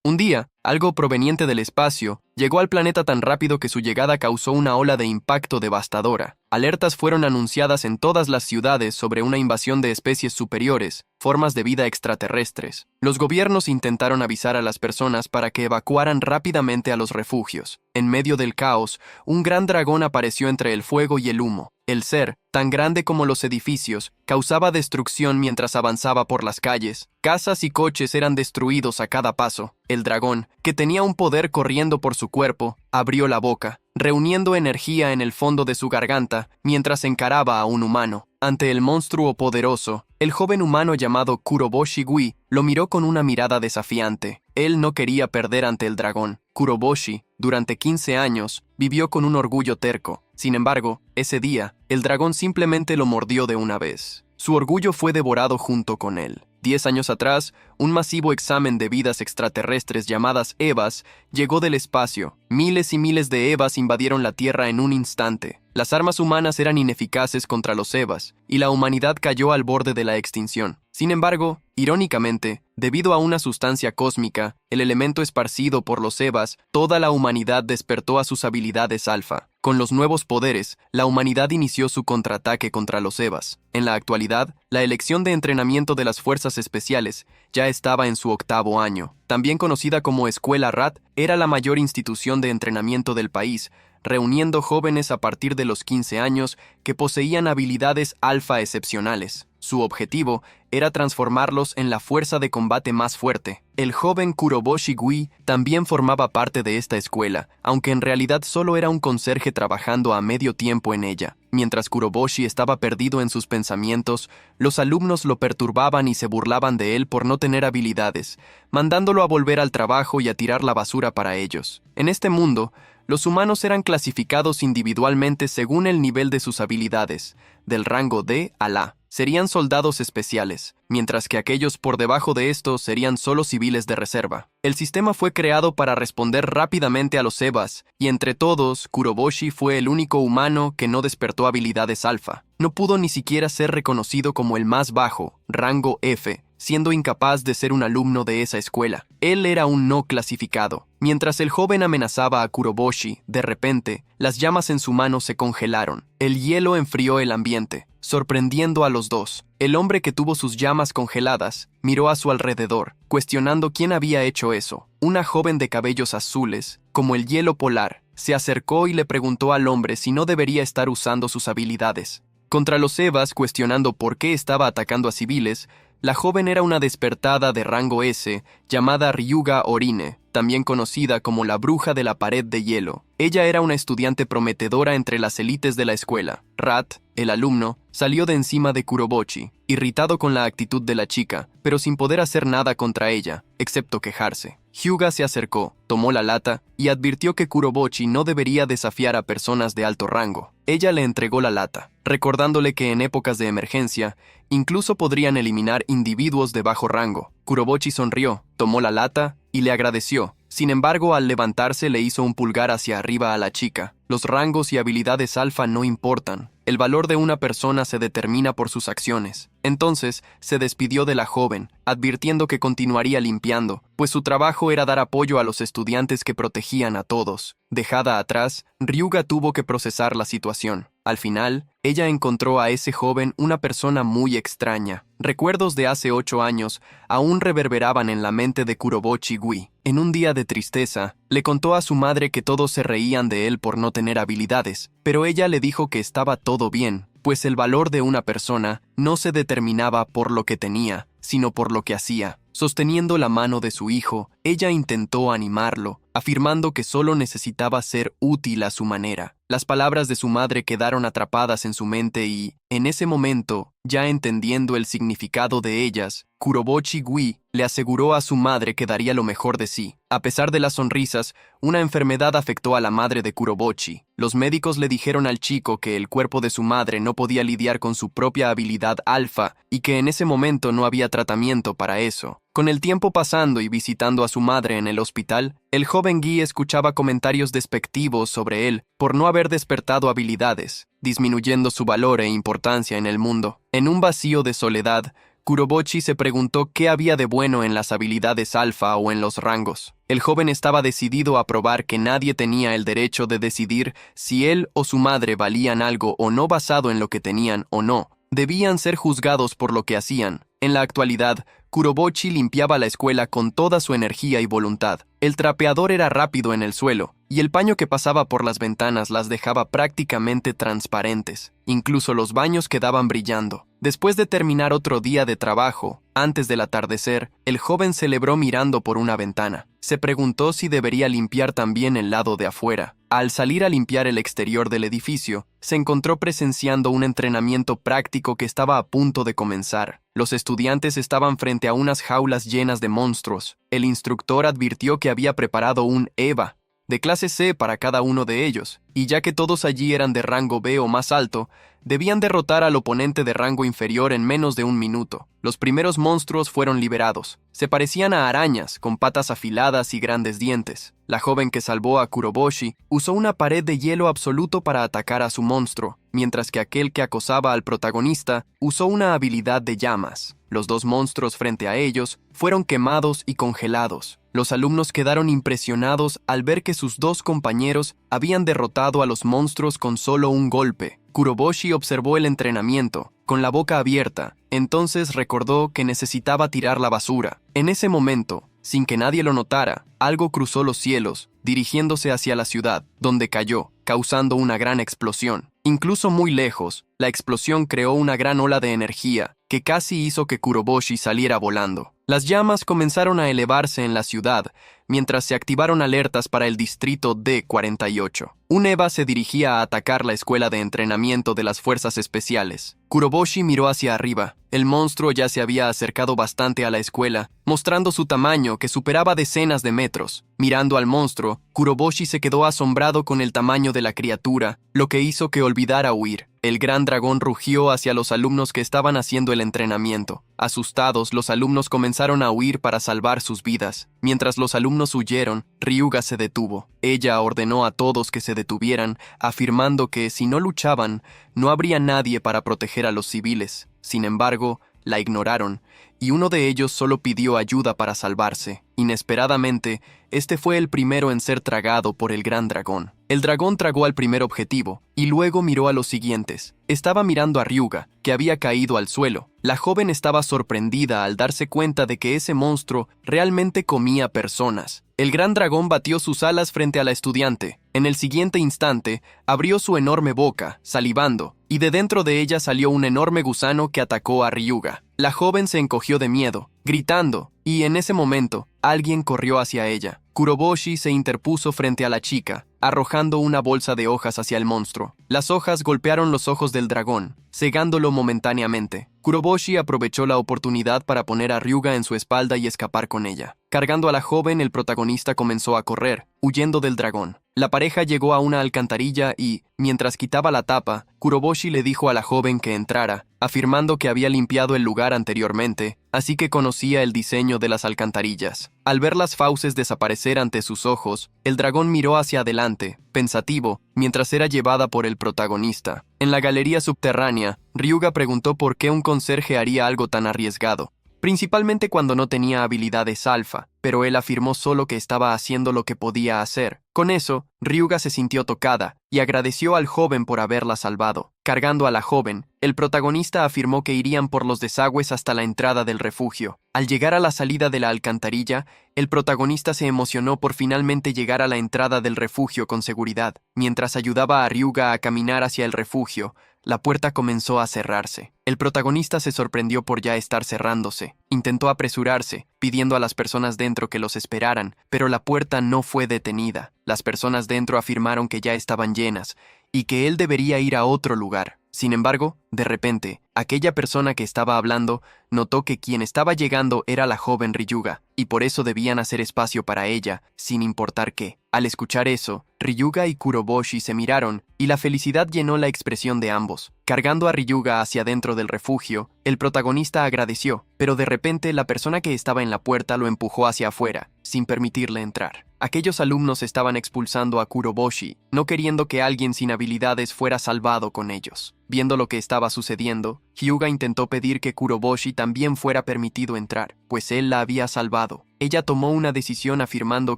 Un día, algo proveniente del espacio llegó al planeta tan rápido que su llegada causó una ola de impacto devastadora. Alertas fueron anunciadas en todas las ciudades sobre una invasión de especies superiores, formas de vida extraterrestres. Los gobiernos intentaron avisar a las personas para que evacuaran rápidamente a los refugios. En medio del caos, un gran dragón apareció entre el fuego y el humo. El ser, tan grande como los edificios, causaba destrucción mientras avanzaba por las calles. Casas y coches eran destruidos a cada paso. El dragón, que tenía un poder corriendo por su cuerpo, abrió la boca, reuniendo energía en el fondo de su garganta mientras encaraba a un humano. Ante el monstruo poderoso, el joven humano llamado Kuroboshi Gui lo miró con una mirada desafiante. Él no quería perder ante el dragón. Kuroboshi, durante 15 años, vivió con un orgullo terco. Sin embargo, ese día, el dragón simplemente lo mordió de una vez. Su orgullo fue devorado junto con él. 10 años atrás, un masivo examen de vidas extraterrestres llamadas EVAs llegó del espacio. Miles y miles de EVAs invadieron la Tierra en un instante. Las armas humanas eran ineficaces contra los EVAs, y la humanidad cayó al borde de la extinción. Sin embargo, irónicamente, debido a una sustancia cósmica, el elemento esparcido por los EVAs, toda la humanidad despertó a sus habilidades alfa. Con los nuevos poderes, la humanidad inició su contraataque contra los EVAs. En la actualidad, la elección de entrenamiento de las fuerzas especiales ya estaba en su 8º año. También conocida como Escuela RAT, era la mayor institución de entrenamiento del país, reuniendo jóvenes a partir de los 15 años que poseían habilidades alfa excepcionales. Su objetivo era transformarlos en la fuerza de combate más fuerte. El joven Kuroboshi Gui también formaba parte de esta escuela, aunque en realidad solo era un conserje trabajando a medio tiempo en ella. Mientras Kuroboshi estaba perdido en sus pensamientos, los alumnos lo perturbaban y se burlaban de él por no tener habilidades, mandándolo a volver al trabajo y a tirar la basura para ellos. En este mundo, los humanos eran clasificados individualmente según el nivel de sus habilidades, del rango D a A. Serían soldados especiales, mientras que aquellos por debajo de estos serían solo civiles de reserva. El sistema fue creado para responder rápidamente a los EVAs, y entre todos, Kuroboshi fue el único humano que no despertó habilidades alfa. No pudo ni siquiera ser reconocido como el más bajo, rango F, siendo incapaz de ser un alumno de esa escuela. Él era un no clasificado. Mientras el joven amenazaba a Kuroboshi, de repente, las llamas en su mano se congelaron. El hielo enfrió el ambiente, sorprendiendo a los dos. El hombre que tuvo sus llamas congeladas miró a su alrededor, cuestionando quién había hecho eso. Una joven de cabellos azules, como el hielo polar, se acercó y le preguntó al hombre si no debería estar usando sus habilidades. Contra los EVAs, cuestionando por qué estaba atacando a civiles, la joven era una despertada de rango S llamada Ryuga Orine, también conocida como la bruja de la pared de hielo. Ella era una estudiante prometedora entre las élites de la escuela. Rat, el alumno, salió de encima de Kuroboshi, irritado con la actitud de la chica, pero sin poder hacer nada contra ella, excepto quejarse. Hyuga se acercó, tomó la lata y advirtió que Kuroboshi no debería desafiar a personas de alto rango. Ella le entregó la lata, recordándole que en épocas de emergencia, incluso podrían eliminar individuos de bajo rango. Kuroboshi sonrió, tomó la lata y le agradeció. Sin embargo, al levantarse le hizo un pulgar hacia arriba a la chica. Los rangos y habilidades alfa no importan. El valor de una persona se determina por sus acciones. Entonces, se despidió de la joven, advirtiendo que continuaría limpiando, pues su trabajo era dar apoyo a los estudiantes que protegían a todos. Dejada atrás, Ryuga tuvo que procesar la situación. Al final, ella encontró a ese joven una persona muy extraña. Recuerdos de hace 8 años aún reverberaban en la mente de Kuroboshi Gui. En un día de tristeza, le contó a su madre que todos se reían de él por no tener habilidades, pero ella le dijo que estaba todo bien, pues el valor de una persona no se determinaba por lo que tenía, sino por lo que hacía. Sosteniendo la mano de su hijo, ella intentó animarlo, afirmando que solo necesitaba ser útil a su manera. Las palabras de su madre quedaron atrapadas en su mente y, en ese momento, ya entendiendo el significado de ellas, Kuroboshi Gui le aseguró a su madre que daría lo mejor de sí. A pesar de las sonrisas, una enfermedad afectó a la madre de Kuroboshi. Los médicos le dijeron al chico que el cuerpo de su madre no podía lidiar con su propia habilidad alfa y que en ese momento no había tratamiento para eso. Con el tiempo pasando y visitando a su madre en el hospital, el joven Guy escuchaba comentarios despectivos sobre él por no haber despertado habilidades, disminuyendo su valor e importancia en el mundo. En un vacío de soledad, Kuroboshi se preguntó qué había de bueno en las habilidades alfa o en los rangos. El joven estaba decidido a probar que nadie tenía el derecho de decidir si él o su madre valían algo o no basado en lo que tenían o no. Debían ser juzgados por lo que hacían. En la actualidad, Kuroboshi limpiaba la escuela con toda su energía y voluntad. El trapeador era rápido en el suelo, y el paño que pasaba por las ventanas las dejaba prácticamente transparentes. Incluso los baños quedaban brillando. Después de terminar otro día de trabajo, antes del atardecer, el joven celebró mirando por una ventana. Se preguntó si debería limpiar también el lado de afuera. Al salir a limpiar el exterior del edificio, se encontró presenciando un entrenamiento práctico que estaba a punto de comenzar. Los estudiantes estaban frente a unas jaulas llenas de monstruos. El instructor advirtió que había preparado un EVA de clase C para cada uno de ellos, y ya que todos allí eran de rango B o más alto, debían derrotar al oponente de rango inferior en menos de 1 minuto. Los primeros monstruos fueron liberados. Se parecían a arañas, con patas afiladas y grandes dientes. La joven que salvó a Kuroboshi usó una pared de hielo absoluto para atacar a su monstruo, mientras que aquel que acosaba al protagonista usó una habilidad de llamas. Los dos monstruos frente a ellos fueron quemados y congelados. Los alumnos quedaron impresionados al ver que sus dos compañeros habían derrotado a los monstruos con solo un golpe. Kuroboshi observó el entrenamiento, con la boca abierta. Entonces recordó que necesitaba tirar la basura. En ese momento, sin que nadie lo notara, algo cruzó los cielos, dirigiéndose hacia la ciudad, donde cayó, causando una gran explosión. Incluso muy lejos, la explosión creó una gran ola de energía, que casi hizo que Kuroboshi saliera volando. Las llamas comenzaron a elevarse en la ciudad, mientras se activaron alertas para el distrito D-48. Un EVA se dirigía a atacar la escuela de entrenamiento de las fuerzas especiales. Kuroboshi miró hacia arriba. El monstruo ya se había acercado bastante a la escuela, mostrando su tamaño que superaba decenas de metros. Mirando al monstruo, Kuroboshi se quedó asombrado con el tamaño de la criatura, lo que hizo que olvidara huir. El gran dragón rugió hacia los alumnos que estaban haciendo el entrenamiento. Asustados, los alumnos comenzaron a huir para salvar sus vidas. Mientras los alumnos huyeron, Ryuga se detuvo. Ella ordenó a todos que se detuvieran, afirmando que si no luchaban, no habría nadie para proteger a los civiles. Sin embargo, la ignoraron, y uno de ellos solo pidió ayuda para salvarse. Inesperadamente, este fue el primero en ser tragado por el gran dragón. El dragón tragó al primer objetivo, y luego miró a los siguientes. Estaba mirando a Ryuga, que había caído al suelo. La joven estaba sorprendida al darse cuenta de que ese monstruo realmente comía personas. El gran dragón batió sus alas frente a la estudiante. En el siguiente instante, abrió su enorme boca, salivando, y de dentro de ella salió un enorme gusano que atacó a Ryuga. La joven se encogió de miedo, gritando, y en ese momento, alguien corrió hacia ella. Kuroboshi se interpuso frente a la chica, arrojando una bolsa de hojas hacia el monstruo. Las hojas golpearon los ojos del dragón, cegándolo momentáneamente. Kuroboshi aprovechó la oportunidad para poner a Ryuga en su espalda y escapar con ella. Cargando a la joven, el protagonista comenzó a correr, huyendo del dragón. La pareja llegó a una alcantarilla y, mientras quitaba la tapa, Kuroboshi le dijo a la joven que entrara, afirmando que había limpiado el lugar anteriormente, así que conocía el diseño de las alcantarillas. Al ver las fauces desaparecer ante sus ojos, el dragón miró hacia adelante, pensativo, mientras era llevada por el protagonista. En la galería subterránea, Ryuga preguntó por qué un conserje haría algo tan arriesgado, principalmente cuando no tenía habilidades alfa, pero él afirmó solo que estaba haciendo lo que podía hacer. Con eso, Ryuga se sintió tocada y agradeció al joven por haberla salvado. Cargando a la joven, el protagonista afirmó que irían por los desagües hasta la entrada del refugio. Al llegar a la salida de la alcantarilla, el protagonista se emocionó por finalmente llegar a la entrada del refugio con seguridad. Mientras ayudaba a Ryuga a caminar hacia el refugio, la puerta comenzó a cerrarse. El protagonista se sorprendió por ya estar cerrándose. Intentó apresurarse, pidiendo a las personas dentro que los esperaran, pero la puerta no fue detenida. Las personas dentro afirmaron que ya estaban llenas y que él debería ir a otro lugar. Sin embargo, de repente, aquella persona que estaba hablando notó que quien estaba llegando era la joven Ryuga, y por eso debían hacer espacio para ella, sin importar qué. Al escuchar eso, Ryuga y Kuroboshi se miraron, y la felicidad llenó la expresión de ambos. Cargando a Ryuga hacia dentro del refugio, el protagonista agradeció, pero de repente la persona que estaba en la puerta lo empujó hacia afuera, sin permitirle entrar. Aquellos alumnos estaban expulsando a Kuroboshi, no queriendo que alguien sin habilidades fuera salvado con ellos. Viendo lo que estaba sucediendo, Hyuga intentó pedir que Kuroboshi también fuera permitido entrar, pues él la había salvado. Ella tomó una decisión afirmando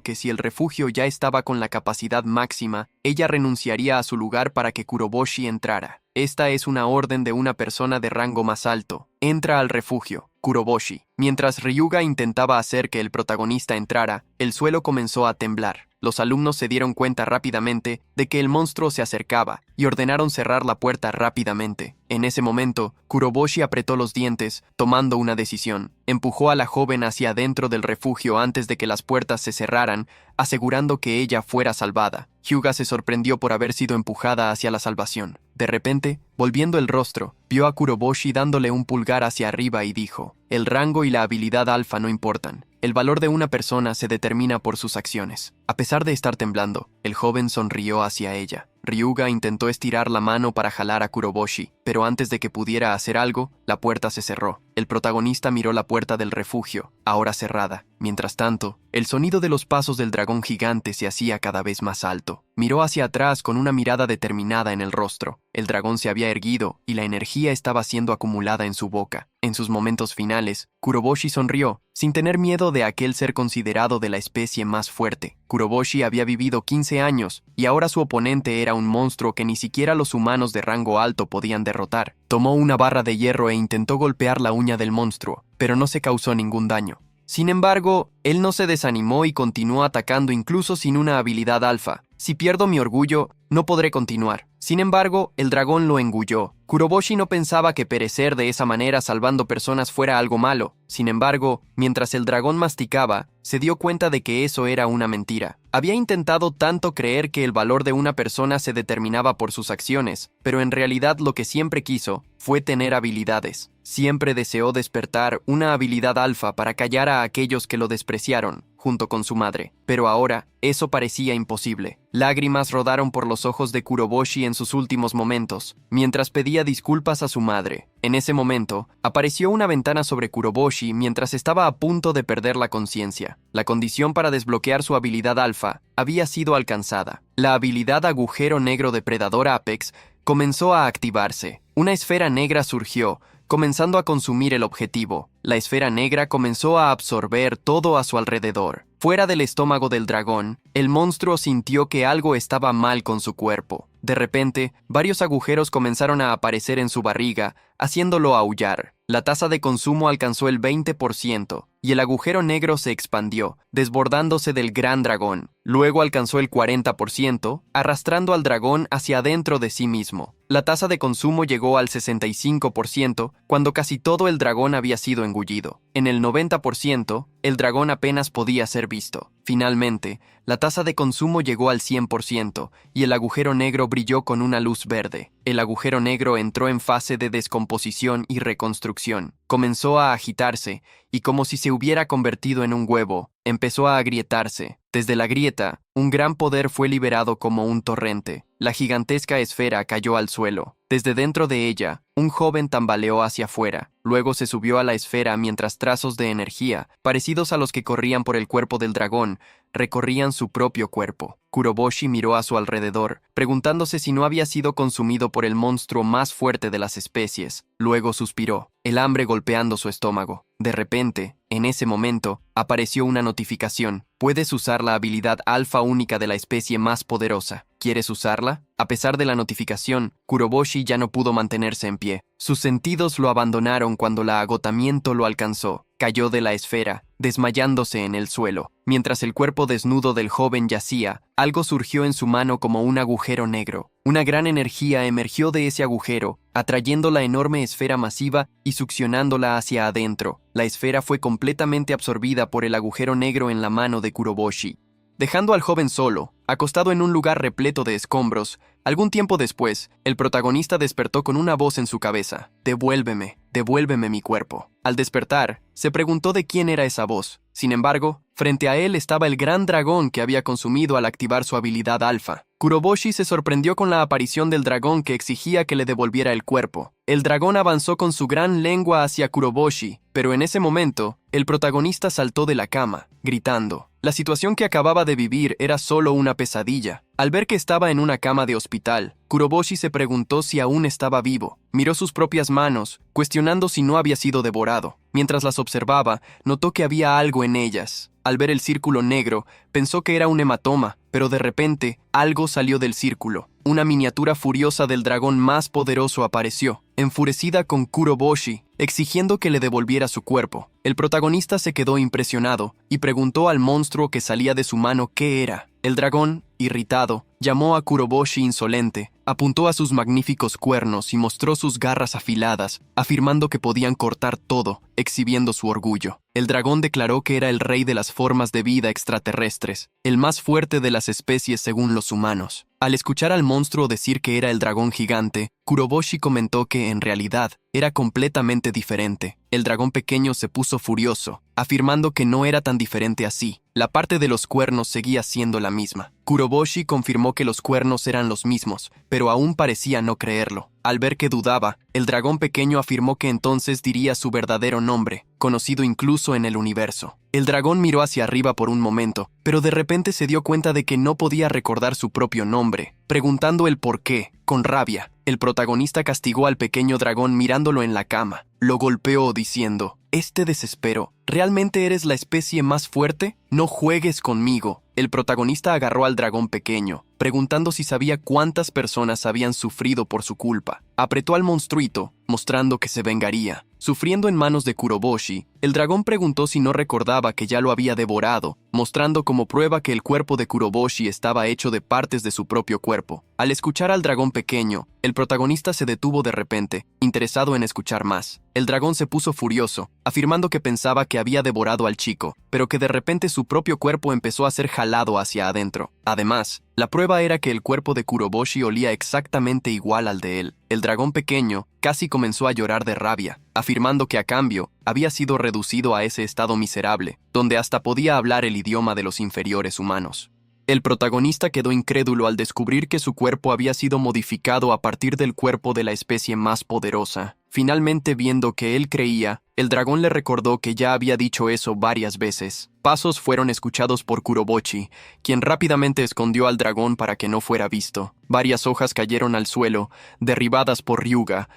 que si el refugio ya estaba con la capacidad máxima, ella renunciaría a su lugar para que Kuroboshi entrara. Esta es una orden de una persona de rango más alto. Entra al refugio, Kuroboshi. Mientras Ryuga intentaba hacer que el protagonista entrara, el suelo comenzó a temblar. Los alumnos se dieron cuenta rápidamente de que el monstruo se acercaba y ordenaron cerrar la puerta rápidamente. En ese momento, Kuroboshi apretó los dientes, tomando una decisión. Empujó a la joven hacia adentro del refugio antes de que las puertas se cerraran, asegurando que ella fuera salvada. Hyuga se sorprendió por haber sido empujada hacia la salvación. De repente, volviendo el rostro, vio a Kuroboshi dándole un pulgar hacia arriba y dijo: «El rango y la habilidad alfa no importan. El valor de una persona se determina por sus acciones». A pesar de estar temblando, el joven sonrió hacia ella. Ryuga intentó estirar la mano para jalar a Kuroboshi, pero antes de que pudiera hacer algo, la puerta se cerró. El protagonista miró la puerta del refugio, ahora cerrada. Mientras tanto, el sonido de los pasos del dragón gigante se hacía cada vez más alto. Miró hacia atrás con una mirada determinada en el rostro. El dragón se había erguido y la energía estaba siendo acumulada en su boca. En sus momentos finales, Kuroboshi sonrió, sin tener miedo de aquel ser considerado de la especie más fuerte. Kuroboshi había vivido 15 años, y ahora su oponente era un monstruo que ni siquiera los humanos de rango alto podían derrotar. Tomó una barra de hierro e intentó golpear la uña del monstruo, pero no se causó ningún daño. Sin embargo, él no se desanimó y continuó atacando incluso sin una habilidad alfa. «Si pierdo mi orgullo, no podré continuar». Sin embargo, el dragón lo engulló. Kuroboshi no pensaba que perecer de esa manera salvando personas fuera algo malo. Sin embargo, mientras el dragón masticaba, se dio cuenta de que eso era una mentira. Había intentado tanto creer que el valor de una persona se determinaba por sus acciones, pero en realidad lo que siempre quiso fue tener habilidades. Siempre deseó despertar una habilidad alfa para callar a aquellos que lo despreciaron, junto con su madre. Pero ahora, eso parecía imposible. Lágrimas rodaron por los ojos de Kuroboshi en sus últimos momentos, mientras pedía disculpas a su madre. En ese momento, apareció una ventana sobre Kuroboshi mientras estaba a punto de perder la conciencia. La condición para desbloquear su habilidad alfa había sido alcanzada. La habilidad agujero negro depredador Apex comenzó a activarse. Una esfera negra surgió, comenzando a consumir el objetivo. La esfera negra comenzó a absorber todo a su alrededor. Fuera del estómago del dragón, el monstruo sintió que algo estaba mal con su cuerpo. De repente, varios agujeros comenzaron a aparecer en su barriga, haciéndolo aullar. La tasa de consumo alcanzó el 20%, y el agujero negro se expandió, desbordándose del gran dragón. Luego alcanzó el 40%, arrastrando al dragón hacia adentro de sí mismo. La tasa de consumo llegó al 65%, cuando casi todo el dragón había sido engullido. En el 90%, el dragón apenas podía ser visto. Finalmente, la tasa de consumo llegó al 100%, y el agujero negro brilló con una luz verde. El agujero negro entró en fase de descomposición y reconstrucción. Comenzó a agitarse, y como si se hubiera convertido en un huevo, empezó a agrietarse. Desde la grieta, un gran poder fue liberado como un torrente. La gigantesca esfera cayó al suelo. Desde dentro de ella, un joven tambaleó hacia afuera. Luego se subió a la esfera mientras trazos de energía, parecidos a los que corrían por el cuerpo del dragón, recorrían su propio cuerpo. Kuroboshi miró a su alrededor, preguntándose si no había sido consumido por el monstruo más fuerte de las especies. Luego suspiró, el hambre golpeando su estómago. De repente, en ese momento, apareció una notificación. Puedes usar la habilidad alfa única de la especie más poderosa. ¿Quieres usarla? A pesar de la notificación, Kuroboshi ya no pudo mantenerse en pie. Sus sentidos lo abandonaron cuando el agotamiento lo alcanzó. Cayó de la esfera, desmayándose en el suelo. Mientras el cuerpo desnudo del joven yacía, algo surgió en su mano como un agujero negro. Una gran energía emergió de ese agujero, atrayendo la enorme esfera masiva y succionándola hacia adentro. La esfera fue completamente absorbida por el agujero negro en la mano de Kuroboshi, dejando al joven solo, acostado en un lugar repleto de escombros. Algún tiempo después, el protagonista despertó con una voz en su cabeza: «Devuélveme, devuélveme mi cuerpo». Al despertar, se preguntó de quién era esa voz. Sin embargo, Frente a él estaba el gran dragón que había consumido al activar su habilidad alfa. Kuroboshi se sorprendió con la aparición del dragón que exigía que le devolviera el cuerpo. El dragón avanzó con su gran lengua hacia Kuroboshi, pero en ese momento, el protagonista saltó de la cama, gritando. La situación que acababa de vivir era solo una pesadilla. Al ver que estaba en una cama de hospital, Kuroboshi se preguntó si aún estaba vivo. Miró sus propias manos, cuestionando si no había sido devorado. Mientras las observaba, notó que había algo en ellas. Al ver el círculo negro, pensó que era un hematoma, pero de repente, algo salió del círculo. Una miniatura furiosa del dragón más poderoso apareció, enfurecida con Kuroboshi, exigiendo que le devolviera su cuerpo. El protagonista se quedó impresionado y preguntó al monstruo que salía de su mano qué era. El dragón, irritado, llamó a Kuroboshi insolente, apuntó a sus magníficos cuernos y mostró sus garras afiladas, afirmando que podían cortar todo, exhibiendo su orgullo. El dragón declaró que era el rey de las formas de vida extraterrestres, el más fuerte de las especies según los humanos. Al escuchar al monstruo decir que era el dragón gigante, Kuroboshi comentó que, en realidad, era completamente diferente. El dragón pequeño se puso furioso, afirmando que no era tan diferente así. La parte de los cuernos seguía siendo la misma. Kuroboshi confirmó que los cuernos eran los mismos, pero aún parecía no creerlo. Al ver que dudaba, el dragón pequeño afirmó que entonces diría su verdadero nombre, conocido incluso en el universo. El dragón miró hacia arriba por un momento, pero de repente se dio cuenta de que no podía recordar su propio nombre, preguntando el por qué, con rabia. El protagonista castigó al pequeño dragón mirándolo en la cama. Lo golpeó diciendo: «Este desespero, ¿realmente eres la especie más fuerte? No juegues conmigo». El protagonista agarró al dragón pequeño, preguntando si sabía cuántas personas habían sufrido por su culpa. Apretó al monstruito, mostrando que se vengaría. Sufriendo en manos de Kuroboshi, el dragón preguntó si no recordaba que ya lo había devorado, mostrando como prueba que el cuerpo de Kuroboshi estaba hecho de partes de su propio cuerpo. Al escuchar al dragón pequeño, el protagonista se detuvo de repente, interesado en escuchar más. El dragón se puso furioso, afirmando que pensaba que había devorado al chico, pero que de repente su propio cuerpo empezó a ser jalado hacia adentro. Además, la prueba era que el cuerpo de Kuroboshi olía exactamente igual al de él. El dragón pequeño casi comenzó a llorar de rabia, afirmando que a cambio había sido reducido a ese estado miserable, donde hasta podía hablar el idioma de los inferiores humanos. El protagonista quedó incrédulo al descubrir que su cuerpo había sido modificado a partir del cuerpo de la especie más poderosa. Finalmente, viendo que él creía, el dragón le recordó que ya había dicho eso varias veces. Pasos fueron escuchados por Kuroboshi, quien rápidamente escondió al dragón para que no fuera visto. Varias hojas cayeron al suelo, derribadas por Ryuga,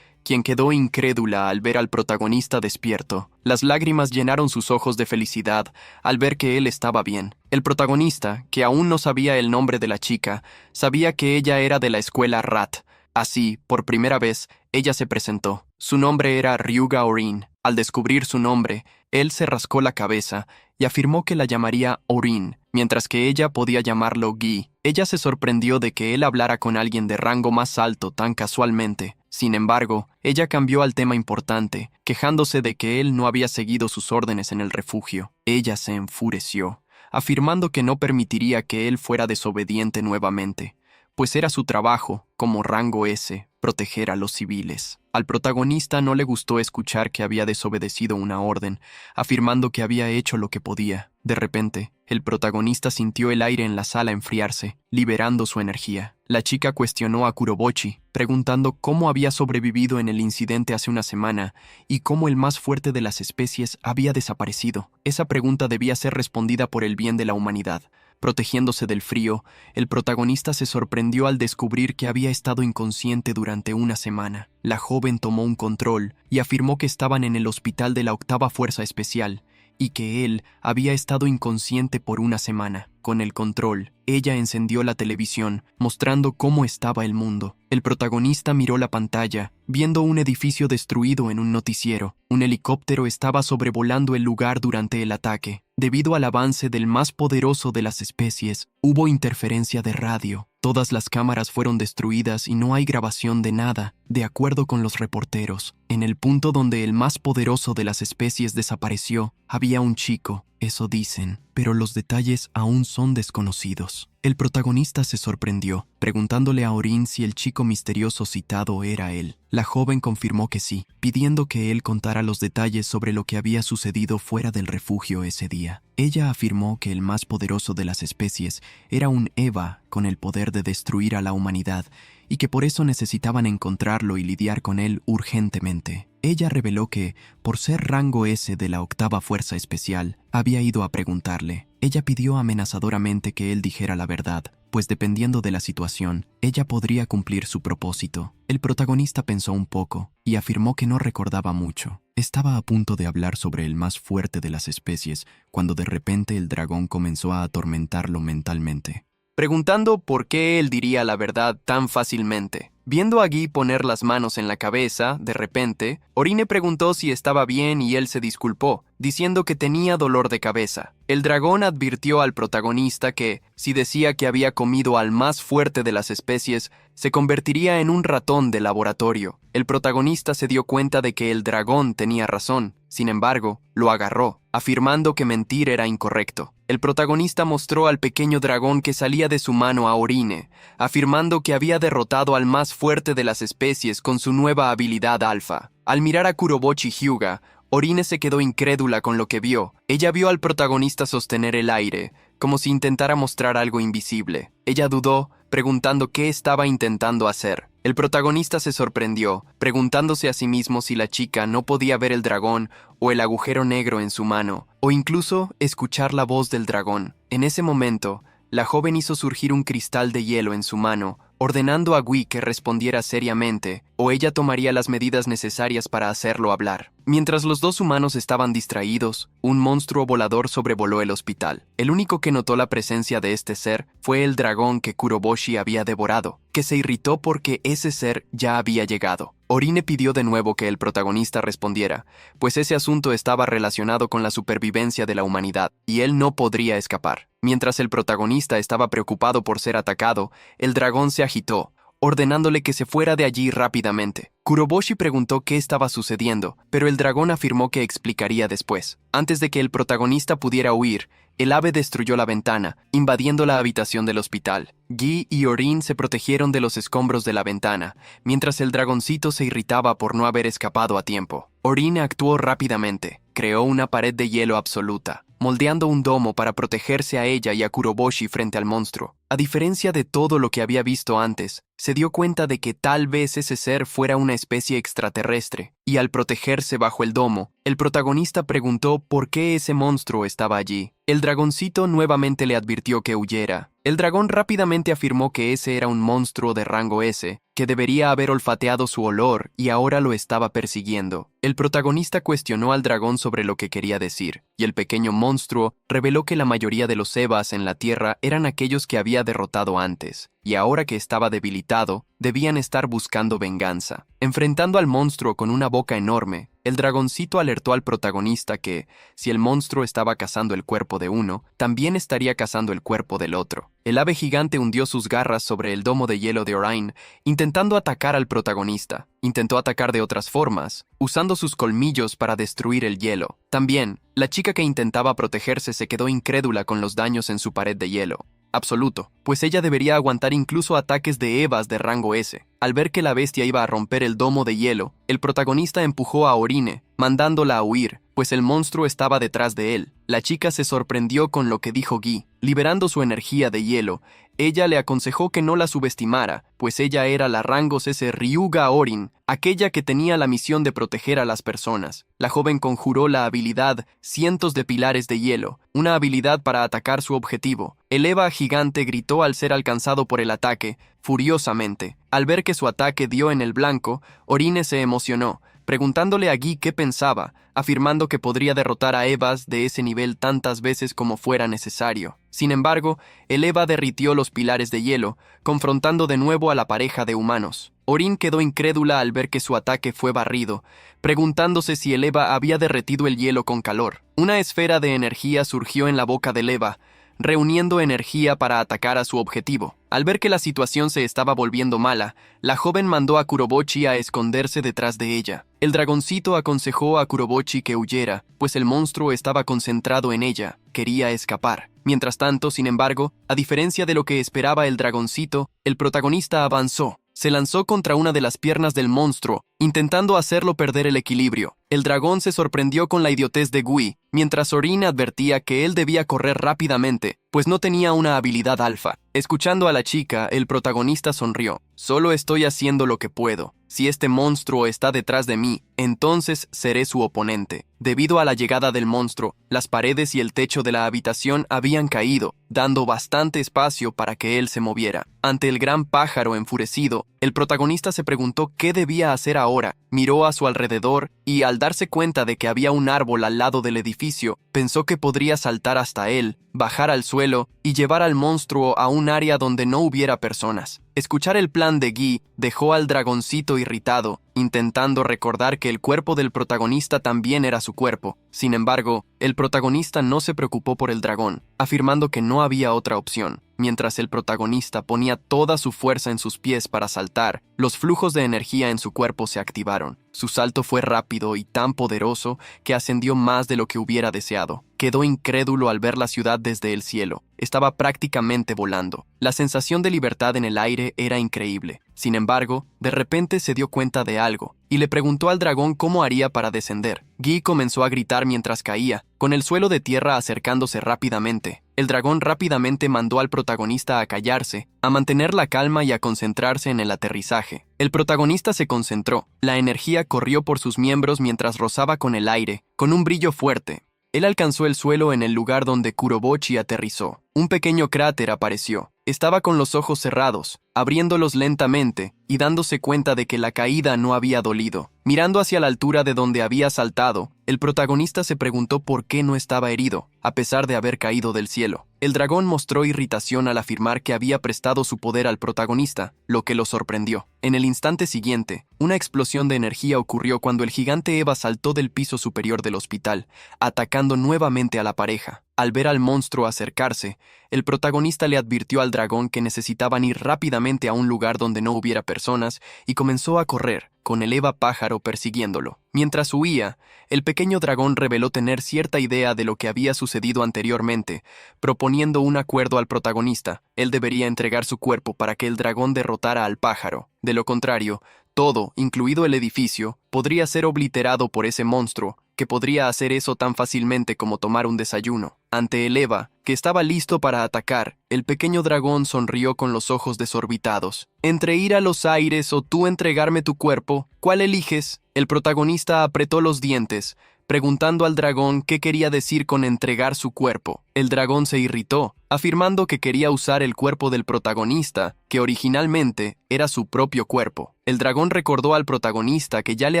quien quedó incrédula al ver al protagonista despierto. Las lágrimas llenaron sus ojos de felicidad al ver que él estaba bien. El protagonista, que aún no sabía el nombre de la chica, sabía que ella era de la escuela RAT. Así, por primera vez, ella se presentó. Su nombre era Ryuga Orin. Al descubrir su nombre, él se rascó la cabeza y afirmó que la llamaría Orin, mientras que ella podía llamarlo Gi. Ella se sorprendió de que él hablara con alguien de rango más alto tan casualmente. Sin embargo, ella cambió al tema importante, quejándose de que él no había seguido sus órdenes en el refugio. Ella se enfureció, afirmando que no permitiría que él fuera desobediente nuevamente, pues era su trabajo, como rango S, proteger a los civiles. Al protagonista no le gustó escuchar que había desobedecido una orden, afirmando que había hecho lo que podía. De repente, el protagonista sintió el aire en la sala enfriarse, liberando su energía. La chica cuestionó a Kuroboshi, preguntando cómo había sobrevivido en el incidente hace una semana y cómo el más fuerte de las especies había desaparecido. Esa pregunta debía ser respondida por el bien de la humanidad. Protegiéndose del frío, el protagonista se sorprendió al descubrir que había estado inconsciente durante una semana. La joven tomó un control y afirmó que estaban en el hospital de la Octava Fuerza Especial y que él había estado inconsciente por una semana. Con el control, ella encendió la televisión, mostrando cómo estaba el mundo. El protagonista miró la pantalla, viendo un edificio destruido en un noticiero. Un helicóptero estaba sobrevolando el lugar durante el ataque. Debido al avance del más poderoso de las especies, hubo interferencia de radio. Todas las cámaras fueron destruidas y no hay grabación de nada, de acuerdo con los reporteros. En el punto donde el más poderoso de las especies desapareció, había un chico, eso dicen, pero los detalles aún son desconocidos. El protagonista se sorprendió, preguntándole a Orin si el chico misterioso citado era él. La joven confirmó que sí, pidiendo que él contara los detalles sobre lo que había sucedido fuera del refugio ese día. Ella afirmó que el más poderoso de las especies era un Eva con el poder de destruir a la humanidad y que por eso necesitaban encontrarlo y lidiar con él urgentemente. Ella reveló que, por ser rango S de la octava fuerza especial, había ido a preguntarle. Ella pidió amenazadoramente que él dijera la verdad, pues dependiendo de la situación, ella podría cumplir su propósito. El protagonista pensó un poco y afirmó que no recordaba mucho. Estaba a punto de hablar sobre el más fuerte de las especies cuando de repente el dragón comenzó a atormentarlo mentalmente, preguntando por qué él diría la verdad tan fácilmente. Viendo a Guy poner las manos en la cabeza, de repente, Orine preguntó si estaba bien y él se disculpó, diciendo que tenía dolor de cabeza. El dragón advirtió al protagonista que, si decía que había comido al más fuerte de las especies, se convertiría en un ratón de laboratorio. El protagonista se dio cuenta de que el dragón tenía razón. Sin embargo, lo agarró, afirmando que mentir era incorrecto. El protagonista mostró al pequeño dragón que salía de su mano a Orine, afirmando que había derrotado al más fuerte de las especies con su nueva habilidad alfa. Al mirar a Kurobochi Hyuga, Orine se quedó incrédula con lo que vio. Ella vio al protagonista sostener el aire, como si intentara mostrar algo invisible. Ella dudó, preguntando qué estaba intentando hacer. El protagonista se sorprendió, preguntándose a sí mismo si la chica no podía ver el dragón o el agujero negro en su mano, o incluso escuchar la voz del dragón. En ese momento, la joven hizo surgir un cristal de hielo en su mano, ordenando a Gui que respondiera seriamente, o ella tomaría las medidas necesarias para hacerlo hablar. Mientras los dos humanos estaban distraídos, un monstruo volador sobrevoló el hospital. El único que notó la presencia de este ser fue el dragón que Kuroboshi había devorado, que se irritó porque ese ser ya había llegado. Orine pidió de nuevo que el protagonista respondiera, pues ese asunto estaba relacionado con la supervivencia de la humanidad, y él no podría escapar. Mientras el protagonista estaba preocupado por ser atacado, el dragón se agitó, ordenándole que se fuera de allí rápidamente. Kuroboshi preguntó qué estaba sucediendo, pero el dragón afirmó que explicaría después. Antes de que el protagonista pudiera huir, el ave destruyó la ventana, invadiendo la habitación del hospital. Guy y Orin se protegieron de los escombros de la ventana, mientras el dragoncito se irritaba por no haber escapado a tiempo. Orin actuó rápidamente, creó una pared de hielo absoluta, moldeando un domo para protegerse a ella y a Kuroboshi frente al monstruo. A diferencia de todo lo que había visto antes, se dio cuenta de que tal vez ese ser fuera una especie extraterrestre, y al protegerse bajo el domo, el protagonista preguntó por qué ese monstruo estaba allí. El dragoncito nuevamente le advirtió que huyera. El dragón rápidamente afirmó que ese era un monstruo de rango S, que debería haber olfateado su olor y ahora lo estaba persiguiendo. El protagonista cuestionó al dragón sobre lo que quería decir, y el pequeño monstruo reveló que la mayoría de los Evas en la Tierra eran aquellos que había derrotado antes, y ahora que estaba debilitado, debían estar buscando venganza. Enfrentando al monstruo con una boca enorme, el dragoncito alertó al protagonista que, si el monstruo estaba cazando el cuerpo de uno, también estaría cazando el cuerpo del otro. El ave gigante hundió sus garras sobre el domo de hielo de Orion, intentando atacar al protagonista. Intentó atacar de otras formas, usando sus colmillos para destruir el hielo. También, la chica que intentaba protegerse se quedó incrédula con los daños en su pared de hielo absoluto, pues ella debería aguantar incluso ataques de Evas de rango S. Al ver que la bestia iba a romper el domo de hielo, el protagonista empujó a Orine, mandándola a huir, pues el monstruo estaba detrás de él. La chica se sorprendió con lo que dijo Guy. Liberando su energía de hielo, ella le aconsejó que no la subestimara, pues ella era la rangos S Ryuga Orin, aquella que tenía la misión de proteger a las personas. La joven conjuró la habilidad Cientos de Pilares de Hielo, una habilidad para atacar su objetivo. El Eva gigante gritó al ser alcanzado por el ataque, furiosamente. Al ver que su ataque dio en el blanco, Orine se emocionó, preguntándole a Guy qué pensaba, afirmando que podría derrotar a Evas de ese nivel tantas veces como fuera necesario. Sin embargo, el Eva derritió los pilares de hielo, confrontando de nuevo a la pareja de humanos. Orin quedó incrédula al ver que su ataque fue barrido, preguntándose si el Eva había derretido el hielo con calor. Una esfera de energía surgió en la boca del Eva, reuniendo energía para atacar a su objetivo. Al ver que la situación se estaba volviendo mala, la joven mandó a Kurobochi a esconderse detrás de ella. El dragoncito aconsejó a Kurobochi que huyera, pues el monstruo estaba concentrado en ella, quería escapar. Mientras tanto, sin embargo, a diferencia de lo que esperaba el dragoncito, el protagonista avanzó. Se lanzó contra una de las piernas del monstruo, intentando hacerlo perder el equilibrio. El dragón se sorprendió con la idiotez de Gui, mientras Orin advertía que él debía correr rápidamente, pues no tenía una habilidad alfa. Escuchando a la chica, el protagonista sonrió. Solo estoy haciendo lo que puedo. Si este monstruo está detrás de mí, entonces seré su oponente. Debido a la llegada del monstruo, las paredes y el techo de la habitación habían caído, dando bastante espacio para que él se moviera. Ante el gran pájaro enfurecido, el protagonista se preguntó qué debía hacer ahora. Miró a su alrededor y, al darse cuenta de que había un árbol al lado del edificio, pensó que podría saltar hasta él, bajar al suelo y llevar al monstruo a un área donde no hubiera personas. Escuchar el plan de Guy dejó al dragoncito irritado, intentando recordar que el cuerpo del protagonista también era su cuerpo. Sin embargo, el protagonista no se preocupó por el dragón, afirmando que no había otra opción. Mientras el protagonista ponía toda su fuerza en sus pies para saltar, los flujos de energía en su cuerpo se activaron. Su salto fue rápido y tan poderoso que ascendió más de lo que hubiera deseado. Quedó incrédulo al ver la ciudad desde el cielo. Estaba prácticamente volando. La sensación de libertad en el aire era increíble. Sin embargo, de repente se dio cuenta de algo, y le preguntó al dragón cómo haría para descender. Guy comenzó a gritar mientras caía, con el suelo de tierra acercándose rápidamente. El dragón rápidamente mandó al protagonista a callarse, a mantener la calma y a concentrarse en el aterrizaje. El protagonista se concentró. La energía corrió por sus miembros mientras rozaba con el aire, con un brillo fuerte. Él alcanzó el suelo en el lugar donde Kurobochi aterrizó. Un pequeño cráter apareció. Estaba con los ojos cerrados, abriéndolos lentamente y dándose cuenta de que la caída no había dolido. Mirando hacia la altura de donde había saltado, el protagonista se preguntó por qué no estaba herido, a pesar de haber caído del cielo. El dragón mostró irritación al afirmar que había prestado su poder al protagonista, lo que lo sorprendió. En el instante siguiente, una explosión de energía ocurrió cuando el gigante Eva saltó del piso superior del hospital, atacando nuevamente a la pareja. Al ver al monstruo acercarse, el protagonista le advirtió al dragón que necesitaban ir rápidamente a un lugar donde no hubiera personas y comenzó a correr, con el Eva pájaro persiguiéndolo. Mientras huía, el pequeño dragón reveló tener cierta idea de lo que había sucedido anteriormente, proponiendo un acuerdo al protagonista. Él debería entregar su cuerpo para que el dragón derrotara al pájaro. De lo contrario, todo, incluido el edificio, podría ser obliterado por ese monstruo, que podría hacer eso tan fácilmente como tomar un desayuno. Ante el Eva, que estaba listo para atacar, el pequeño dragón sonrió con los ojos desorbitados. Entre ir a los aires o tú entregarme tu cuerpo, ¿cuál eliges? El protagonista apretó los dientes, preguntando al dragón qué quería decir con entregar su cuerpo. El dragón se irritó, afirmando que quería usar el cuerpo del protagonista, que originalmente era su propio cuerpo. El dragón recordó al protagonista que ya le